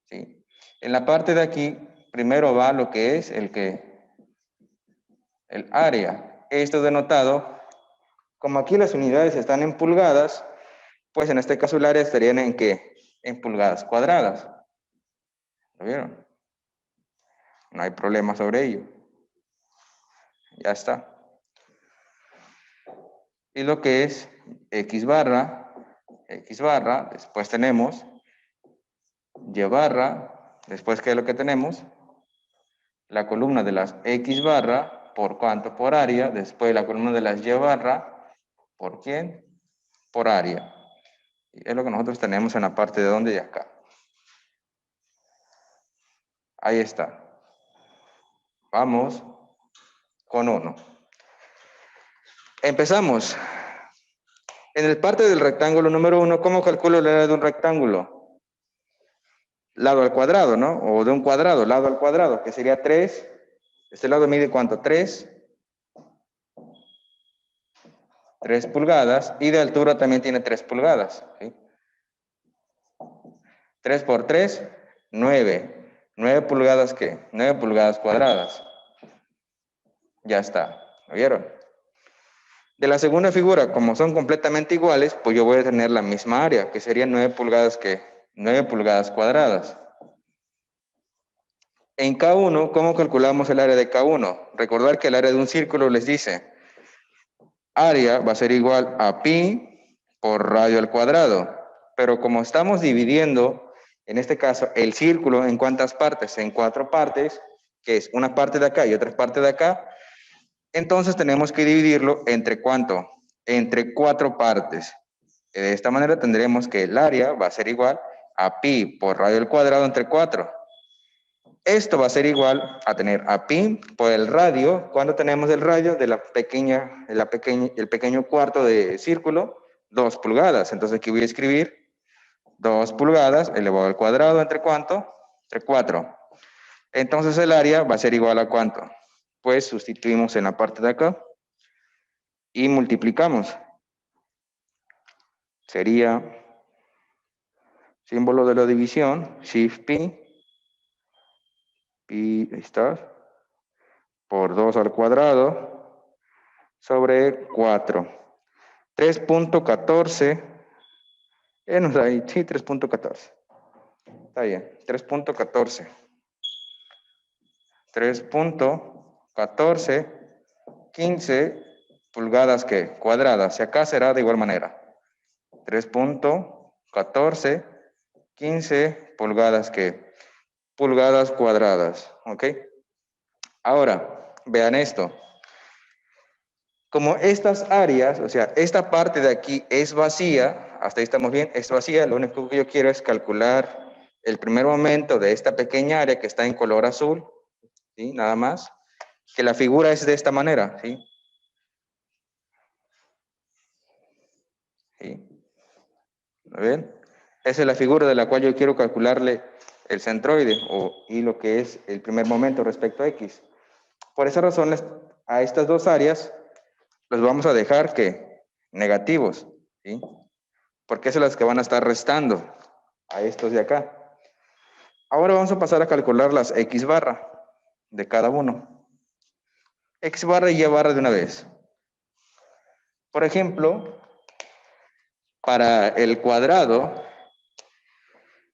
¿sí? En la parte de aquí, primero va lo que es el área. Esto denotado, como aquí las unidades están en pulgadas, pues en este caso el área estarían en ¿qué? En pulgadas cuadradas. ¿Lo vieron? No hay problema sobre ello. Ya está. Y lo que es X barra, después tenemos Y barra, después ¿qué es lo que tenemos? La columna de las X barra, ¿por cuánto? Por área, después la columna de las Y barra, ¿por quién? Por área. Y es lo que nosotros tenemos en la parte de donde y acá. Ahí está. Vamos con 1. Empezamos. En el parte del rectángulo número 1, ¿cómo calculo el área de un rectángulo? Lado al cuadrado, ¿no? O de un cuadrado, lado al cuadrado, que sería 3. Este lado mide ¿cuánto? 3 pulgadas. Y de altura también tiene 3 pulgadas. ¿Sí? 3 por 3, 9. 9 pulgadas, ¿qué? 9 pulgadas cuadradas. Ya está. ¿Lo vieron? De la segunda figura, como son completamente iguales, pues yo voy a tener la misma área, que serían 9 pulgadas, ¿qué? 9 pulgadas cuadradas. En K1, ¿cómo calculamos el área de K1? Recordar que el área de un círculo les dice, área va a ser igual a pi por radio al cuadrado. Pero como estamos dividiendo, en este caso, el círculo en ¿cuántas partes? En 4 partes, que es una parte de acá y otra parte de acá. Entonces tenemos que dividirlo entre ¿cuánto? Entre 4 partes. De esta manera tendremos que el área va a ser igual a pi por radio al cuadrado entre 4. Esto va a ser igual a tener a pi por el radio. ¿Cuándo tenemos el radio? De el pequeño cuarto de círculo, 2 pulgadas. Entonces aquí voy a escribir 2 pulgadas elevado al cuadrado entre ¿cuánto? Entre 4. Entonces el área va a ser igual a ¿cuánto? Pues sustituimos en la parte de acá y multiplicamos. Sería símbolo de la división, Shift pi, pi, ahí está, por 2 al cuadrado, sobre 4. 3.14, nos da ahí, sí, 3.14. Está bien, 3.14. 3.14, 15 pulgadas, ¿qué? Cuadradas. Y acá será de igual manera. 3.14, 15 pulgadas, ¿qué? Pulgadas cuadradas, ¿ok? Ahora, vean esto. Como estas áreas, o sea, esta parte de aquí es vacía, hasta ahí estamos bien, es vacía, lo único que yo quiero es calcular el primer momento de esta pequeña área que está en color azul, ¿sí? Nada más, que la figura es de esta manera, ¿sí? ¿Sí? ¿Lo ven? Esa es la figura de la cual yo quiero calcularle el centroide y lo que es el primer momento respecto a X. Por esa razón, a estas dos áreas los vamos a dejar que negativos, ¿sí? Porque son las que van a estar restando a estos de acá. Ahora vamos a pasar a calcular las X barra de cada uno. X barra y Y barra de una vez. Por ejemplo, para el cuadrado,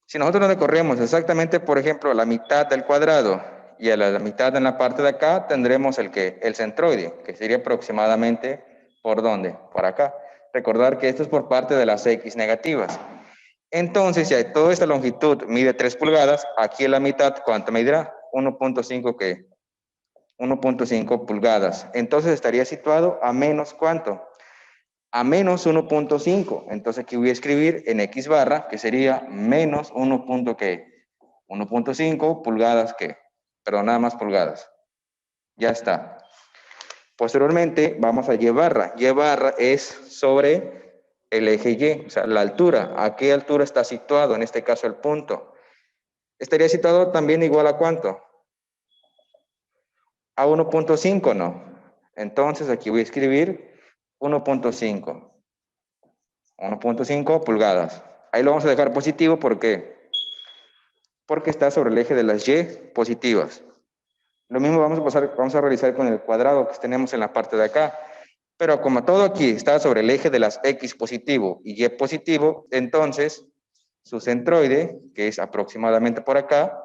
si nosotros nos corremos exactamente, por ejemplo, la mitad del cuadrado y a la mitad en la parte de acá, tendremos el centroide, que sería aproximadamente, ¿por dónde? Por acá. Recordar que esto es por parte de las X negativas. Entonces, si toda esta longitud mide 3 pulgadas, aquí en la mitad, ¿cuánto medirá? 1.5, ¿qué? 1.5 pulgadas. Entonces estaría situado a menos ¿cuánto? A menos 1.5. Entonces aquí voy a escribir en X barra, que sería menos 1.5 pulgadas, ¿qué? Perdón, nada más pulgadas. Ya está. Posteriormente vamos a Y barra. Y barra es sobre el eje Y, o sea, la altura. ¿A qué altura está situado? En este caso el punto. Estaría situado también igual a ¿cuánto? A 1.5, ¿no? Entonces aquí voy a escribir 1.5. 1.5 pulgadas. Ahí lo vamos a dejar positivo, ¿por qué? Porque está sobre el eje de las Y positivas. Lo mismo vamos a realizar con el cuadrado que tenemos en la parte de acá. Pero como todo aquí está sobre el eje de las X positivo y Y positivo, entonces su centroide, que es aproximadamente por acá,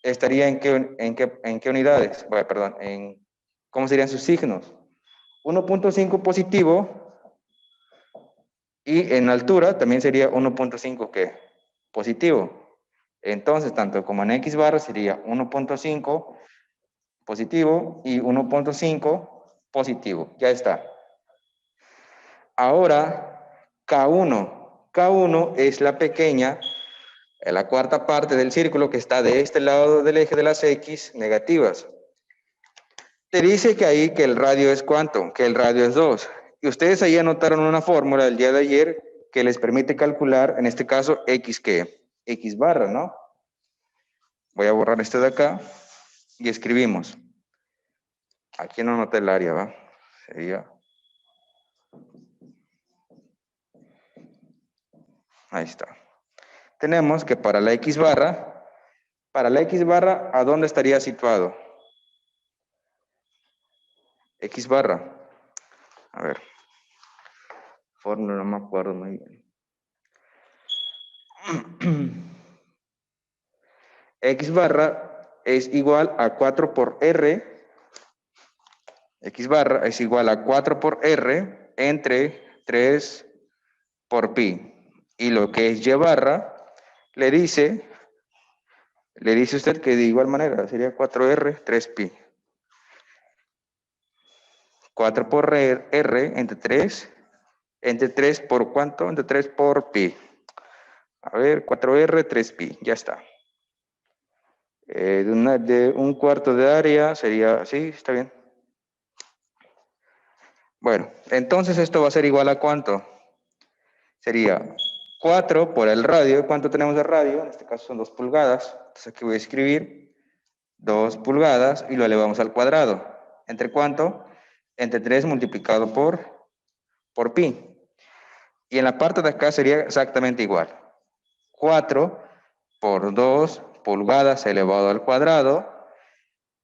estaría en qué unidades? Bueno, perdón, ¿cómo serían sus signos? 1.5 positivo y en altura también sería 1.5 ¿qué? Positivo. Entonces, tanto como en X barra sería 1.5 positivo y 1.5 positivo. Ya está. Ahora, K1. K1 es la pequeña, la cuarta parte del círculo que está de este lado del eje de las X negativas. Te dice que ahí que el radio es ¿cuánto? Que el radio es 2. Y ustedes ahí anotaron una fórmula del día de ayer que les permite calcular, en este caso, X ¿qué? X barra, ¿no? Voy a borrar este de acá y escribimos. Aquí no anoté el área, ¿va? Sería... Ahí está. Tenemos que para la X barra, ¿a dónde estaría situado? X barra. A ver. Fórmula, no me acuerdo muy bien. X barra es igual a 4 por R. X barra es igual a 4 por R entre 3 por pi. Y lo que es Y barra, le dice usted que de igual manera sería 4R, 3pi. 4 por R entre 3 por ¿cuánto? Entre 3 por pi. A ver, 4R, 3pi, ya está. De un cuarto de área sería, sí, está bien. Bueno, entonces esto va a ser igual a ¿cuánto? Sería 4 por el radio. ¿Cuánto tenemos de radio? En este caso son 2 pulgadas. Entonces aquí voy a escribir 2 pulgadas y lo elevamos al cuadrado. ¿Entre cuánto? Entre 3 multiplicado por pi. Y en la parte de acá sería exactamente igual. 4 por 2 pulgadas elevado al cuadrado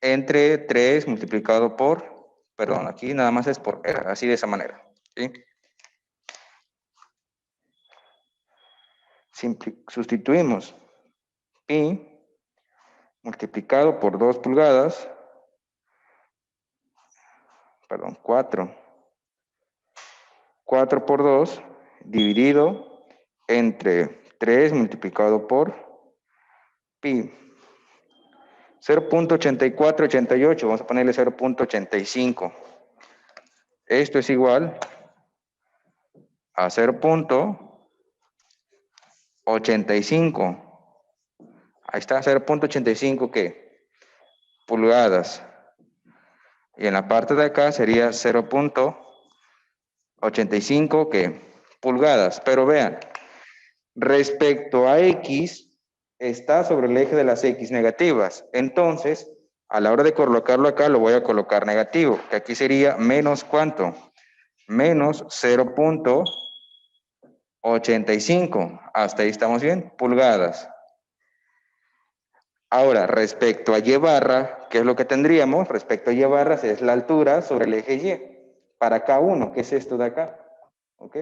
entre 3 multiplicado perdón, aquí nada más es por R, así de esa manera. ¿Sí? Sustituimos pi multiplicado por 2 pulgadas, perdón, 4 por 2 dividido entre 3 multiplicado por pi. 0.8488, vamos a ponerle 0.85. Esto es igual a 0.85. Ahí está, 0.85, ¿qué? Pulgadas. Y en la parte de acá sería 0.85, ¿qué? Pulgadas. Pero vean, respecto a X, está sobre el eje de las X negativas. Entonces, a la hora de colocarlo acá, lo voy a colocar negativo, que aquí sería menos ¿cuánto? Menos 0.85. Hasta ahí estamos bien, pulgadas. Ahora, respecto a Y barra, ¿qué es lo que tendríamos? Respecto a Y barra es la altura sobre el eje Y. Para K1, ¿qué es esto de acá? ¿Ok?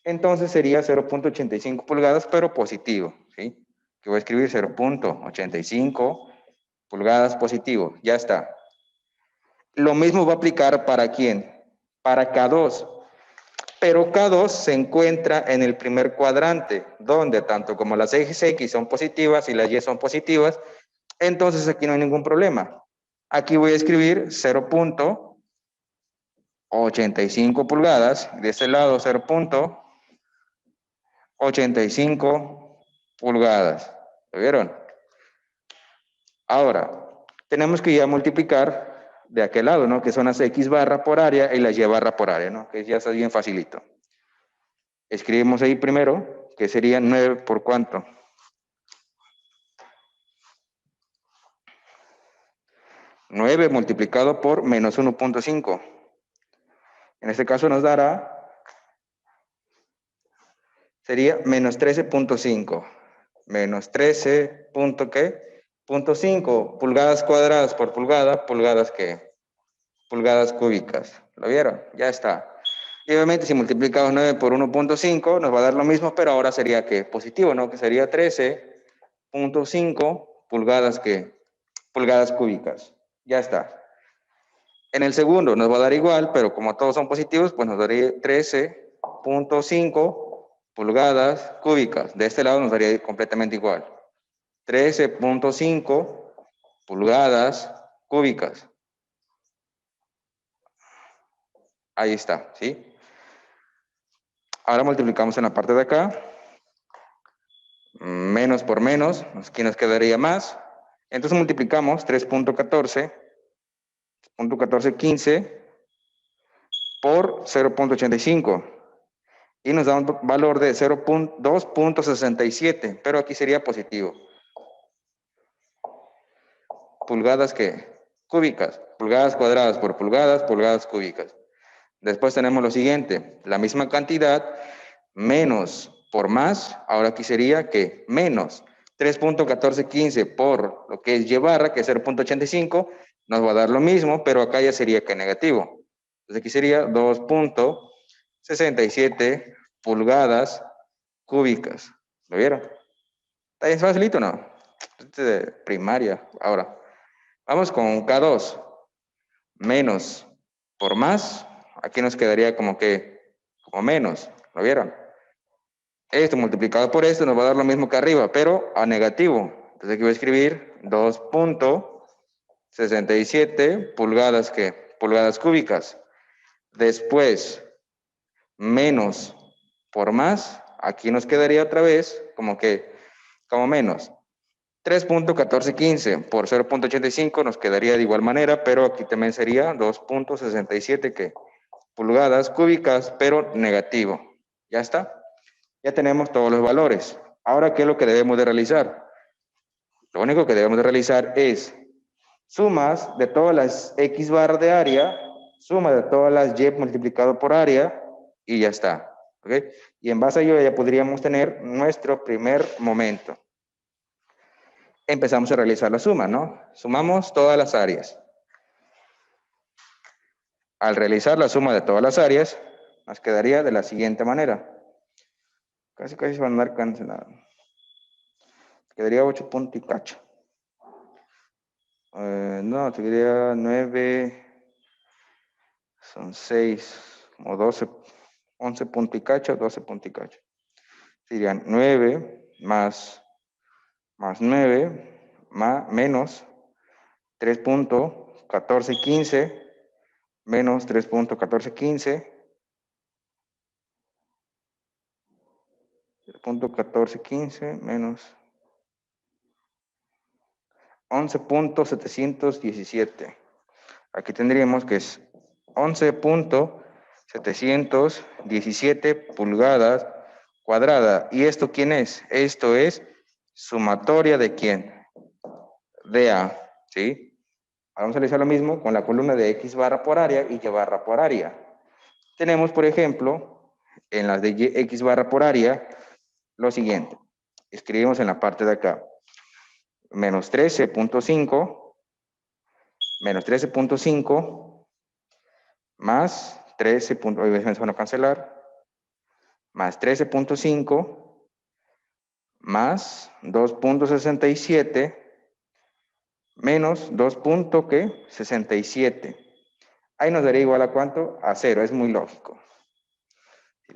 Entonces sería 0.85 pulgadas, pero positivo, ¿sí? Que voy a escribir 0.85 pulgadas positivo, ya está. Lo mismo va a aplicar para ¿quién? Para K2. Pero K2 se encuentra en el primer cuadrante, donde tanto como las ejes X son positivas y las Y son positivas, entonces aquí no hay ningún problema. Aquí voy a escribir 0.85 pulgadas, de este lado 0.85 pulgadas. ¿Lo vieron? Ahora, tenemos que ya multiplicar de aquel lado, ¿no? Que son las X barra por área y las Y barra por área, ¿no? Que ya está bien facilito. Escribimos ahí primero, que sería 9 por ¿cuánto? 9 multiplicado por menos 1.5. En este caso nos dará, sería menos 13.5. Menos 13, ¿qué? .5 pulgadas cuadradas por pulgada, pulgadas ¿qué? Pulgadas cúbicas. ¿Lo vieron? Ya está. Y obviamente si multiplicamos 9 por 1.5 nos va a dar lo mismo, pero ahora sería ¿qué? Positivo, ¿no? Que sería 13.5 pulgadas ¿qué? Pulgadas cúbicas. Ya está. En el segundo nos va a dar igual, pero como todos son positivos, pues nos daría 13.5 pulgadas cúbicas. De este lado nos daría completamente igual. 13.5 pulgadas cúbicas. Ahí está, ¿sí? Ahora multiplicamos en la parte de acá. Menos por menos, aquí nos quedaría más. Entonces multiplicamos 3.14 .1415 por 0.85 y nos da un valor de 2.67, pero aquí sería positivo. Pulgadas cúbicas, pulgadas cuadradas por pulgadas, pulgadas cúbicas. Después tenemos lo siguiente, la misma cantidad menos por más, ahora aquí sería que menos 3.1415 por lo que es y barra, que es 0.85, nos va a dar lo mismo, pero acá ya sería que negativo. Entonces aquí sería 2.67 pulgadas cúbicas. ¿Lo vieron? ¿Está bien facilito o no? Este de primaria. Ahora, vamos con K2. Menos por más, aquí nos quedaría como menos. ¿Lo vieron? Esto multiplicado por esto nos va a dar lo mismo que arriba, pero a negativo. Entonces aquí voy a escribir 2.67 pulgadas, pulgadas cúbicas. Después, menos por más, aquí nos quedaría otra vez como menos. 3.1415 por 0.85 nos quedaría de igual manera, pero aquí también sería 2.67 pulgadas cúbicas, pero negativo. ¿Ya está? Ya tenemos todos los valores. Ahora, ¿qué es lo que debemos de realizar? Lo único que debemos de realizar es sumas de todas las X barras de área, suma de todas las Y multiplicado por área, y ya está. ¿Ok? Y en base a ello ya podríamos tener nuestro primer momento. Empezamos a realizar la suma, ¿no? Sumamos todas las áreas. Al realizar la suma de todas las áreas, nos quedaría de la siguiente manera. Casi se van a dar cancelado. Quedaría 8 puntos y cacho. No, quedaría 9, son 6, como 12, 11 puntos y cacho, 12 puntos y cacho. Serían 9 más 9 menos 3.1415 menos 3.1415 .1415 menos 11.717. Aquí tendríamos que es 11.717 pulgadas cuadrada. ¿Y esto quién es? Esto es sumatoria de quién? De A, ¿sí? Vamos a realizar lo mismo con la columna de X barra por área y Y barra por área. Tenemos, por ejemplo, en las de X barra por área, lo siguiente. Escribimos en la parte de acá. Menos 13.5 más 13. Hoy me van a cancelar. Más 13.5 más 2.67 menos 2.67. Ahí nos daría igual a ¿cuánto? A 0. Es muy lógico.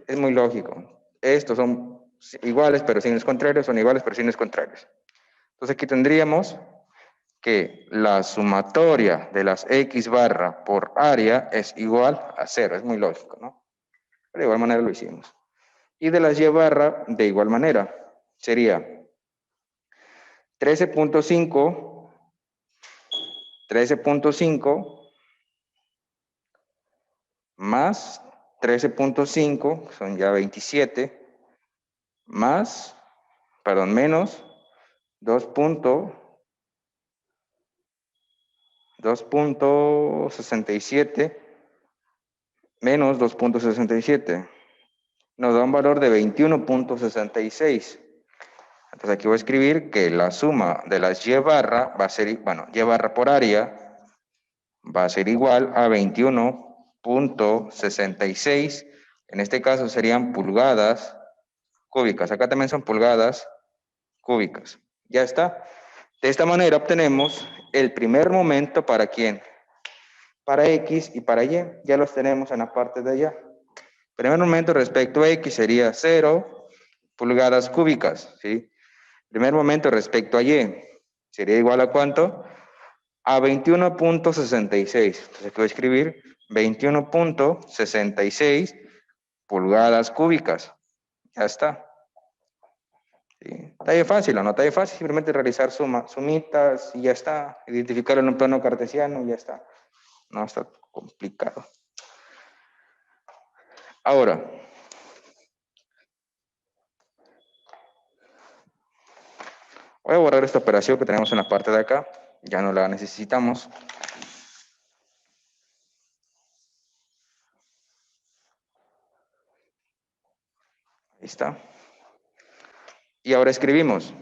Es muy lógico. Estos son iguales pero signos contrarios, son iguales pero signos contrarios. Entonces aquí tendríamos que la sumatoria de las X barra por área es igual a 0. Es muy lógico, ¿no? Pero de igual manera lo hicimos. Y de las Y barra, de igual manera, sería 13.5 más 13.5, son ya 27, más, perdón, menos 2.67 menos 2.67 nos da un valor de 21.66. Entonces aquí voy a escribir que la suma de las Y barra va a ser, bueno, Y barra por área va a ser igual a 21.66. En este caso serían pulgadas cúbicas. Acá también son pulgadas cúbicas. Ya está. De esta manera obtenemos el primer momento para ¿quién? Para X y para Y. Ya los tenemos en la parte de allá. Primer momento respecto a X sería 0 pulgadas cúbicas, ¿sí? Primer momento respecto a Y sería igual a ¿cuánto? A 21.66. Entonces aquí voy a escribir 21.66 pulgadas cúbicas. Ya está. ¿Sí? Está bien fácil, ¿o no? Está bien fácil. Simplemente realizar sumitas y ya está. Identificarlo en un plano cartesiano y ya está. No está complicado. Ahora, voy a borrar esta operación que tenemos en la parte de acá. Ya no la necesitamos. Ahí está. Y ahora escribimos.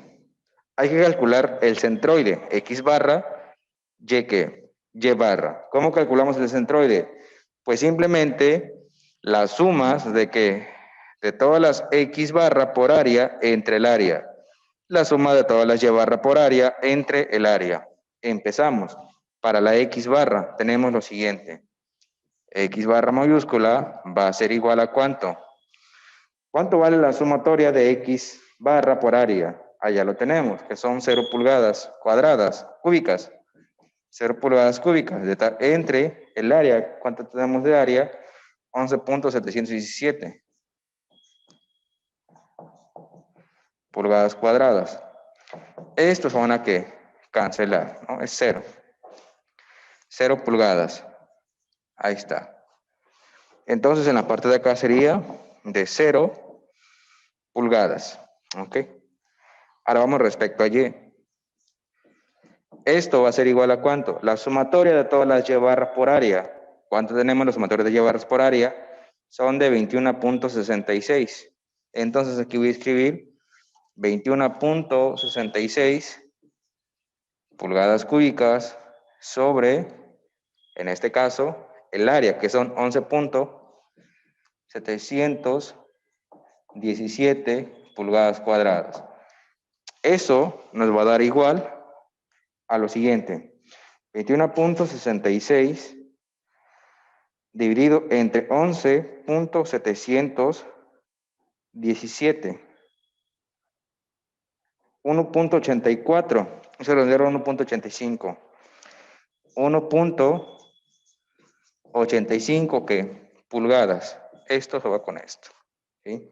Hay que calcular el centroide, X barra, Y que, Y barra. ¿Cómo calculamos el centroide? Pues simplemente las sumas de todas las X barra por área entre el área. La suma de todas las Y barra por área entre el área. Empezamos. Para la X barra tenemos lo siguiente. X barra mayúscula va a ser igual a ¿cuánto? ¿Cuánto vale la sumatoria de X barra por área? Allá lo tenemos, que son 0 pulgadas cuadradas, cúbicas. 0 pulgadas cúbicas. Entre el área, ¿cuánto tenemos de área? 11.717 pulgadas cuadradas. Estos van a que cancelar, ¿no? Es 0. 0 pulgadas. Ahí está. Entonces en la parte de acá sería de 0 pulgadas. ¿Ok? Ahora vamos respecto a Y. Esto va a ser igual a ¿cuánto? La sumatoria de todas las Y barras por área. ¿Cuánto tenemos la sumatoria de Y barras por área? Son de 21.66. Entonces aquí voy a escribir 21.66 pulgadas cúbicas sobre, en este caso, el área, que son 11.717 pulgadas cuadradas. Eso nos va a dar igual a lo siguiente. 21.66 dividido entre 11.717. 1.84. Eso lo dieron 1.85. 1.85 ¿qué? Pulgadas. Esto se va con esto. ¿Sí?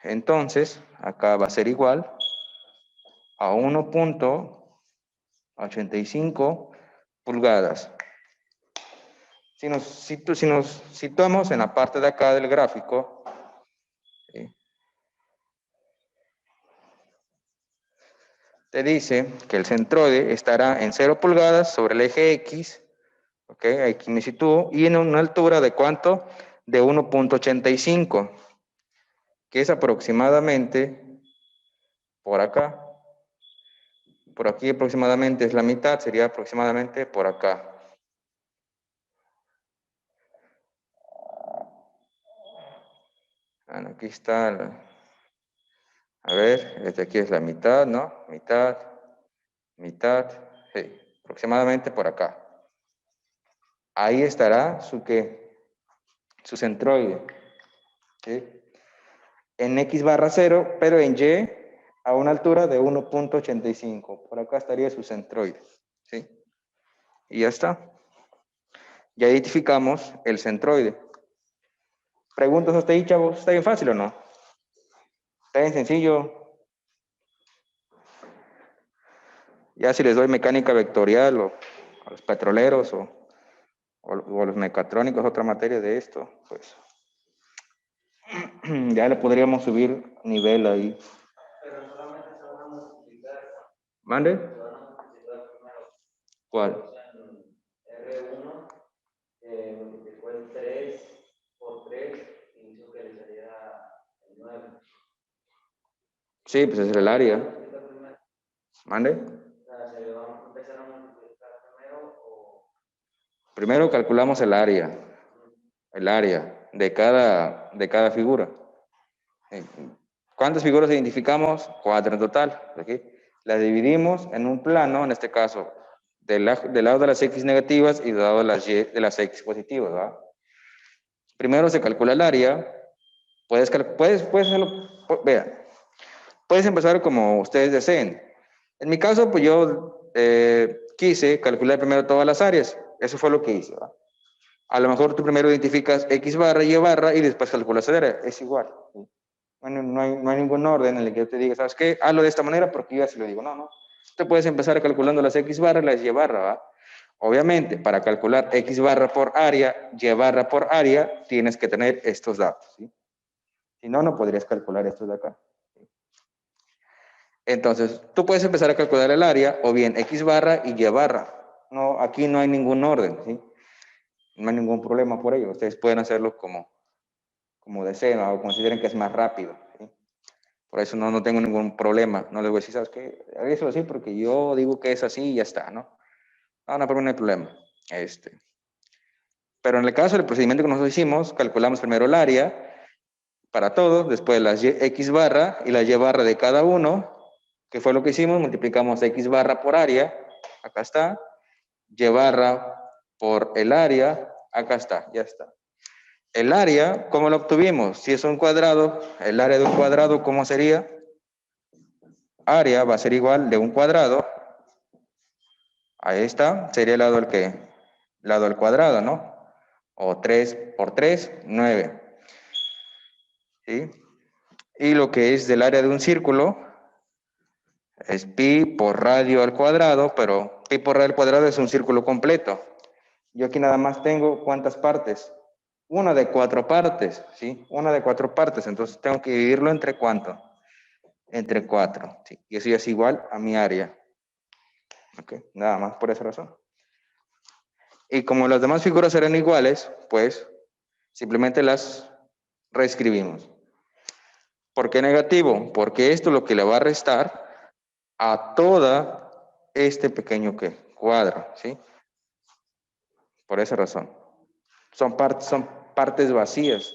Entonces, acá va a ser igual a 1.85 pulgadas. Si nos situamos en la parte de acá del gráfico, ¿sí? Te dice que el centroide estará en 0 pulgadas sobre el eje X, ¿ok? Aquí me sitúo, y en una altura de ¿cuánto? De 1.85, que es aproximadamente por acá. Por aquí aproximadamente es la mitad, sería aproximadamente por acá. Bueno, aquí está, a ver, desde aquí es la mitad, ¿no? Mitad, sí, aproximadamente por acá. Ahí estará su centroide, ¿sí? En X barra 0, pero en Y a una altura de 1.85. Por acá estaría su centroide, ¿sí? Y ya está. Ya identificamos el centroide. ¿Preguntas hasta ahí, chavos? ¿Está bien fácil o no? ¿Está bien sencillo? Ya si les doy mecánica vectorial o a los petroleros o a los mecatrónicos, otra materia de esto, pues ya le podríamos subir nivel ahí. Pero solamente se van a multiplicar. ¿Mande? Se van a multiplicar primero. ¿Cuál? O sea, en R1 multiplicó el 3 por 3 y hizo que le saliera el 9. Sí, pues es el área. ¿Mande? O sea, ¿se le va a empezar a multiplicar primero o...? Primero calculamos el área de cada figura. ¿Cuántas figuras identificamos? 4 en total. Aquí. Las dividimos en un plano, en este caso, del lado de las X negativas y del lado de las X positivas, ¿verdad? Primero se calcula el área. Puedes hacerlo, vean, puedes empezar como ustedes deseen. En mi caso, pues yo quise calcular primero todas las áreas. Eso fue lo que hice, ¿verdad? A lo mejor tú primero identificas X barra, Y barra y después calculas el área. Es igual. Bueno, no hay ningún orden en el que yo te diga, ¿sabes qué? Hazlo de esta manera porque yo así lo digo. No. Tú puedes empezar calculando las X barra y las Y barra, ¿va? Obviamente, para calcular X barra por área, Y barra por área, tienes que tener estos datos, ¿sí? Si no, no podrías calcular estos de acá. Entonces, tú puedes empezar a calcular el área, o bien X barra y Y barra. No, aquí no hay ningún orden, ¿sí? No hay ningún problema por ello. Ustedes pueden hacerlo como deseen o consideren que es más rápido, ¿sí? Por eso no tengo ningún problema. No les voy a decir, ¿sabes qué? Eso así porque yo digo que es así y ya está, ¿no? No hay problema. Pero en el caso del procedimiento que nosotros hicimos, calculamos primero el área para todos, después las X barra y la Y barra de cada uno, que fue lo que hicimos, multiplicamos X barra por área, acá está, Y barra por el área, acá está, ya está. El área, ¿cómo lo obtuvimos? Si es un cuadrado, el área de un cuadrado, ¿cómo sería? Área va a ser igual de un cuadrado, ahí está, sería el lado al que, lado al cuadrado, ¿no? O 3 por 3, 9. ¿Sí? Y lo que es del área de un círculo es pi por radio al cuadrado, pero pi por radio al cuadrado es un círculo completo. Yo aquí nada más tengo ¿cuántas partes? Una de 4 partes, ¿sí? Una de 4 partes, entonces tengo que dividirlo entre ¿cuánto? Entre 4, ¿sí? Y eso ya es igual a mi área. ¿Ok? Nada más por esa razón. Y como las demás figuras eran iguales, pues simplemente las reescribimos. ¿Por qué negativo? Porque esto es lo que le va a restar a toda este pequeño ¿qué? Cuadro, ¿sí? Por esa razón. Son partes vacías.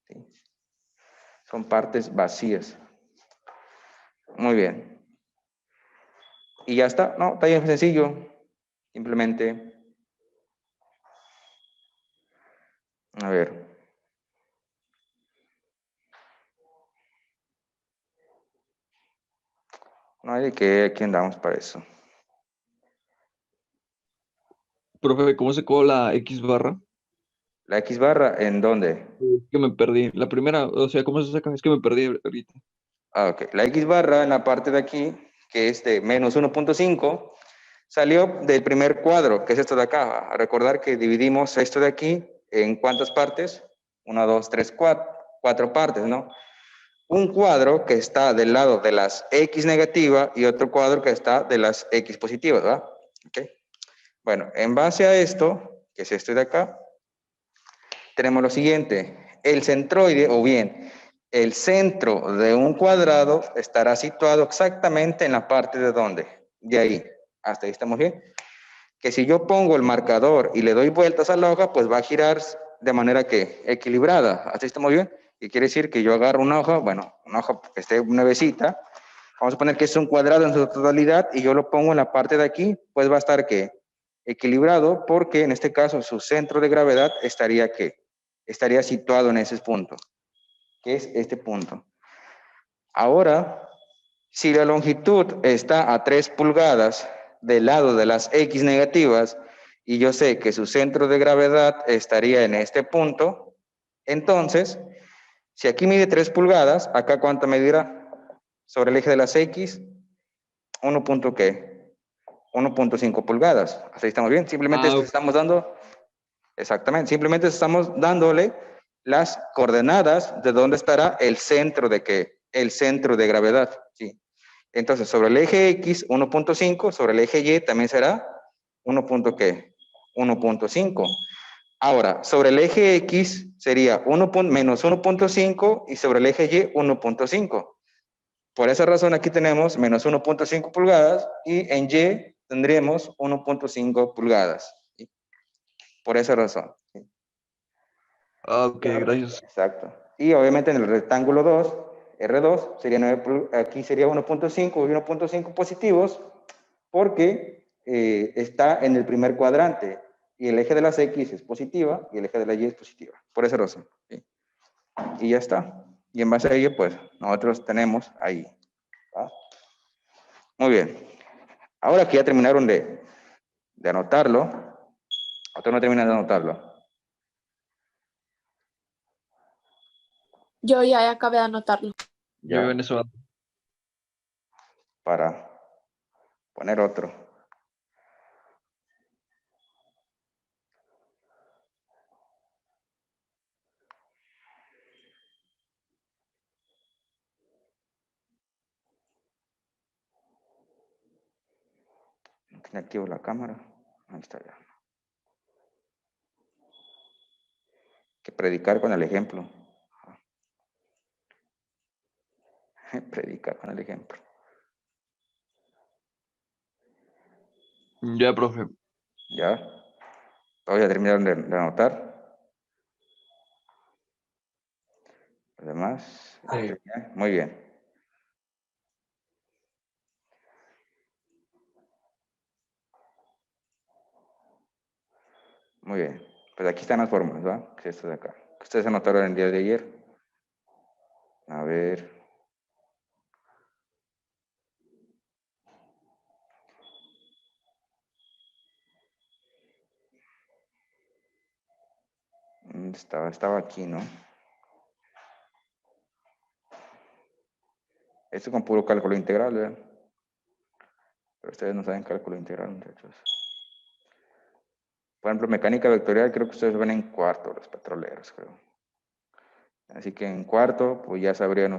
¿Sí? Son partes vacías. Muy bien. Y ya está. No, está bien sencillo. Simplemente. A ver. No hay de qué, aquí andamos para eso. Profe, ¿cómo sacó la X barra? ¿La X barra en dónde? Es que me perdí. La primera, o sea, ¿cómo se saca? Es que me perdí ahorita. Ah, ok. La X barra en la parte de aquí, que es de menos 1.5, salió del primer cuadro, que es esto de acá. A recordar que dividimos esto de aquí en ¿cuántas partes? 1, 2, 3, 4, 4 partes, ¿no? Un cuadro que está del lado de las X negativas y otro cuadro que está de las X positivas, ¿verdad? Ok. Bueno, en base a esto, que es este de acá, tenemos lo siguiente. El centroide, o bien, el centro de un cuadrado estará situado exactamente en la parte de ¿dónde? De ahí. Hasta ahí estamos bien. Que si yo pongo el marcador y le doy vueltas a la hoja, pues va a girar de manera que equilibrada. Hasta ahí estamos bien. Y quiere decir que yo agarro una hoja, bueno, una hoja que esté nuevecita. Vamos a poner que es un cuadrado en su totalidad y yo lo pongo en la parte de aquí, pues va a estar ¿qué? Equilibrado, porque en este caso su centro de gravedad estaría ¿qué? Estaría situado en ese punto, que es este punto. Ahora, si la longitud está a 3 pulgadas del lado de las X negativas y yo sé que su centro de gravedad estaría en este punto, entonces, si aquí mide 3 pulgadas, acá ¿cuánto medirá? Sobre el eje de las X, 1. ¿Qué? 1.5 pulgadas. Así estamos bien. Simplemente Ah, estamos dando, exactamente, simplemente estamos dándole las coordenadas de dónde estará el centro de qué, el centro de gravedad. Sí. Entonces, sobre el eje X, 1.5, sobre el eje Y también será 1. ¿Qué? 1.5. Ahora, sobre el eje X sería menos 1.5 y sobre el eje Y 1.5. Por esa razón aquí tenemos menos 1.5 pulgadas y en Y tendríamos 1.5 pulgadas. ¿Sí? Por esa razón. ¿Sí? ok, gracias. Exacto. Y obviamente en el rectángulo 2, R2, sería 9, aquí sería 1.5 y 1.5 positivos porque está en el primer cuadrante y el eje de las X es positiva y el eje de la Y es positiva. Por esa razón. ¿Sí? Y ya está. Y en base a ello, pues, nosotros tenemos ahí. ¿Va? Muy bien. Ahora que ya terminaron de anotarlo, otros no terminan de anotarlo. Yo ya acabé de anotarlo. Yo Ya, en eso. para poner otro. Le activo la cámara. Ahí está ya. Hay que predicar con el ejemplo. Predicar con el ejemplo. Ya, profe. ¿Ya? Todos ya terminaron de anotar. Los demás. Sí. Muy bien. Muy bien. Pues aquí están las fórmulas, ¿va? Que estas de acá. Que ustedes anotaron el día de ayer. A ver. Estaba aquí, ¿no? Esto con puro cálculo integral, ¿verdad? Pero ustedes no saben cálculo integral, muchachos. Por ejemplo, mecánica vectorial, creo que ustedes ven en cuarto, los petroleros, creo. Así que en cuarto, pues ya sabrían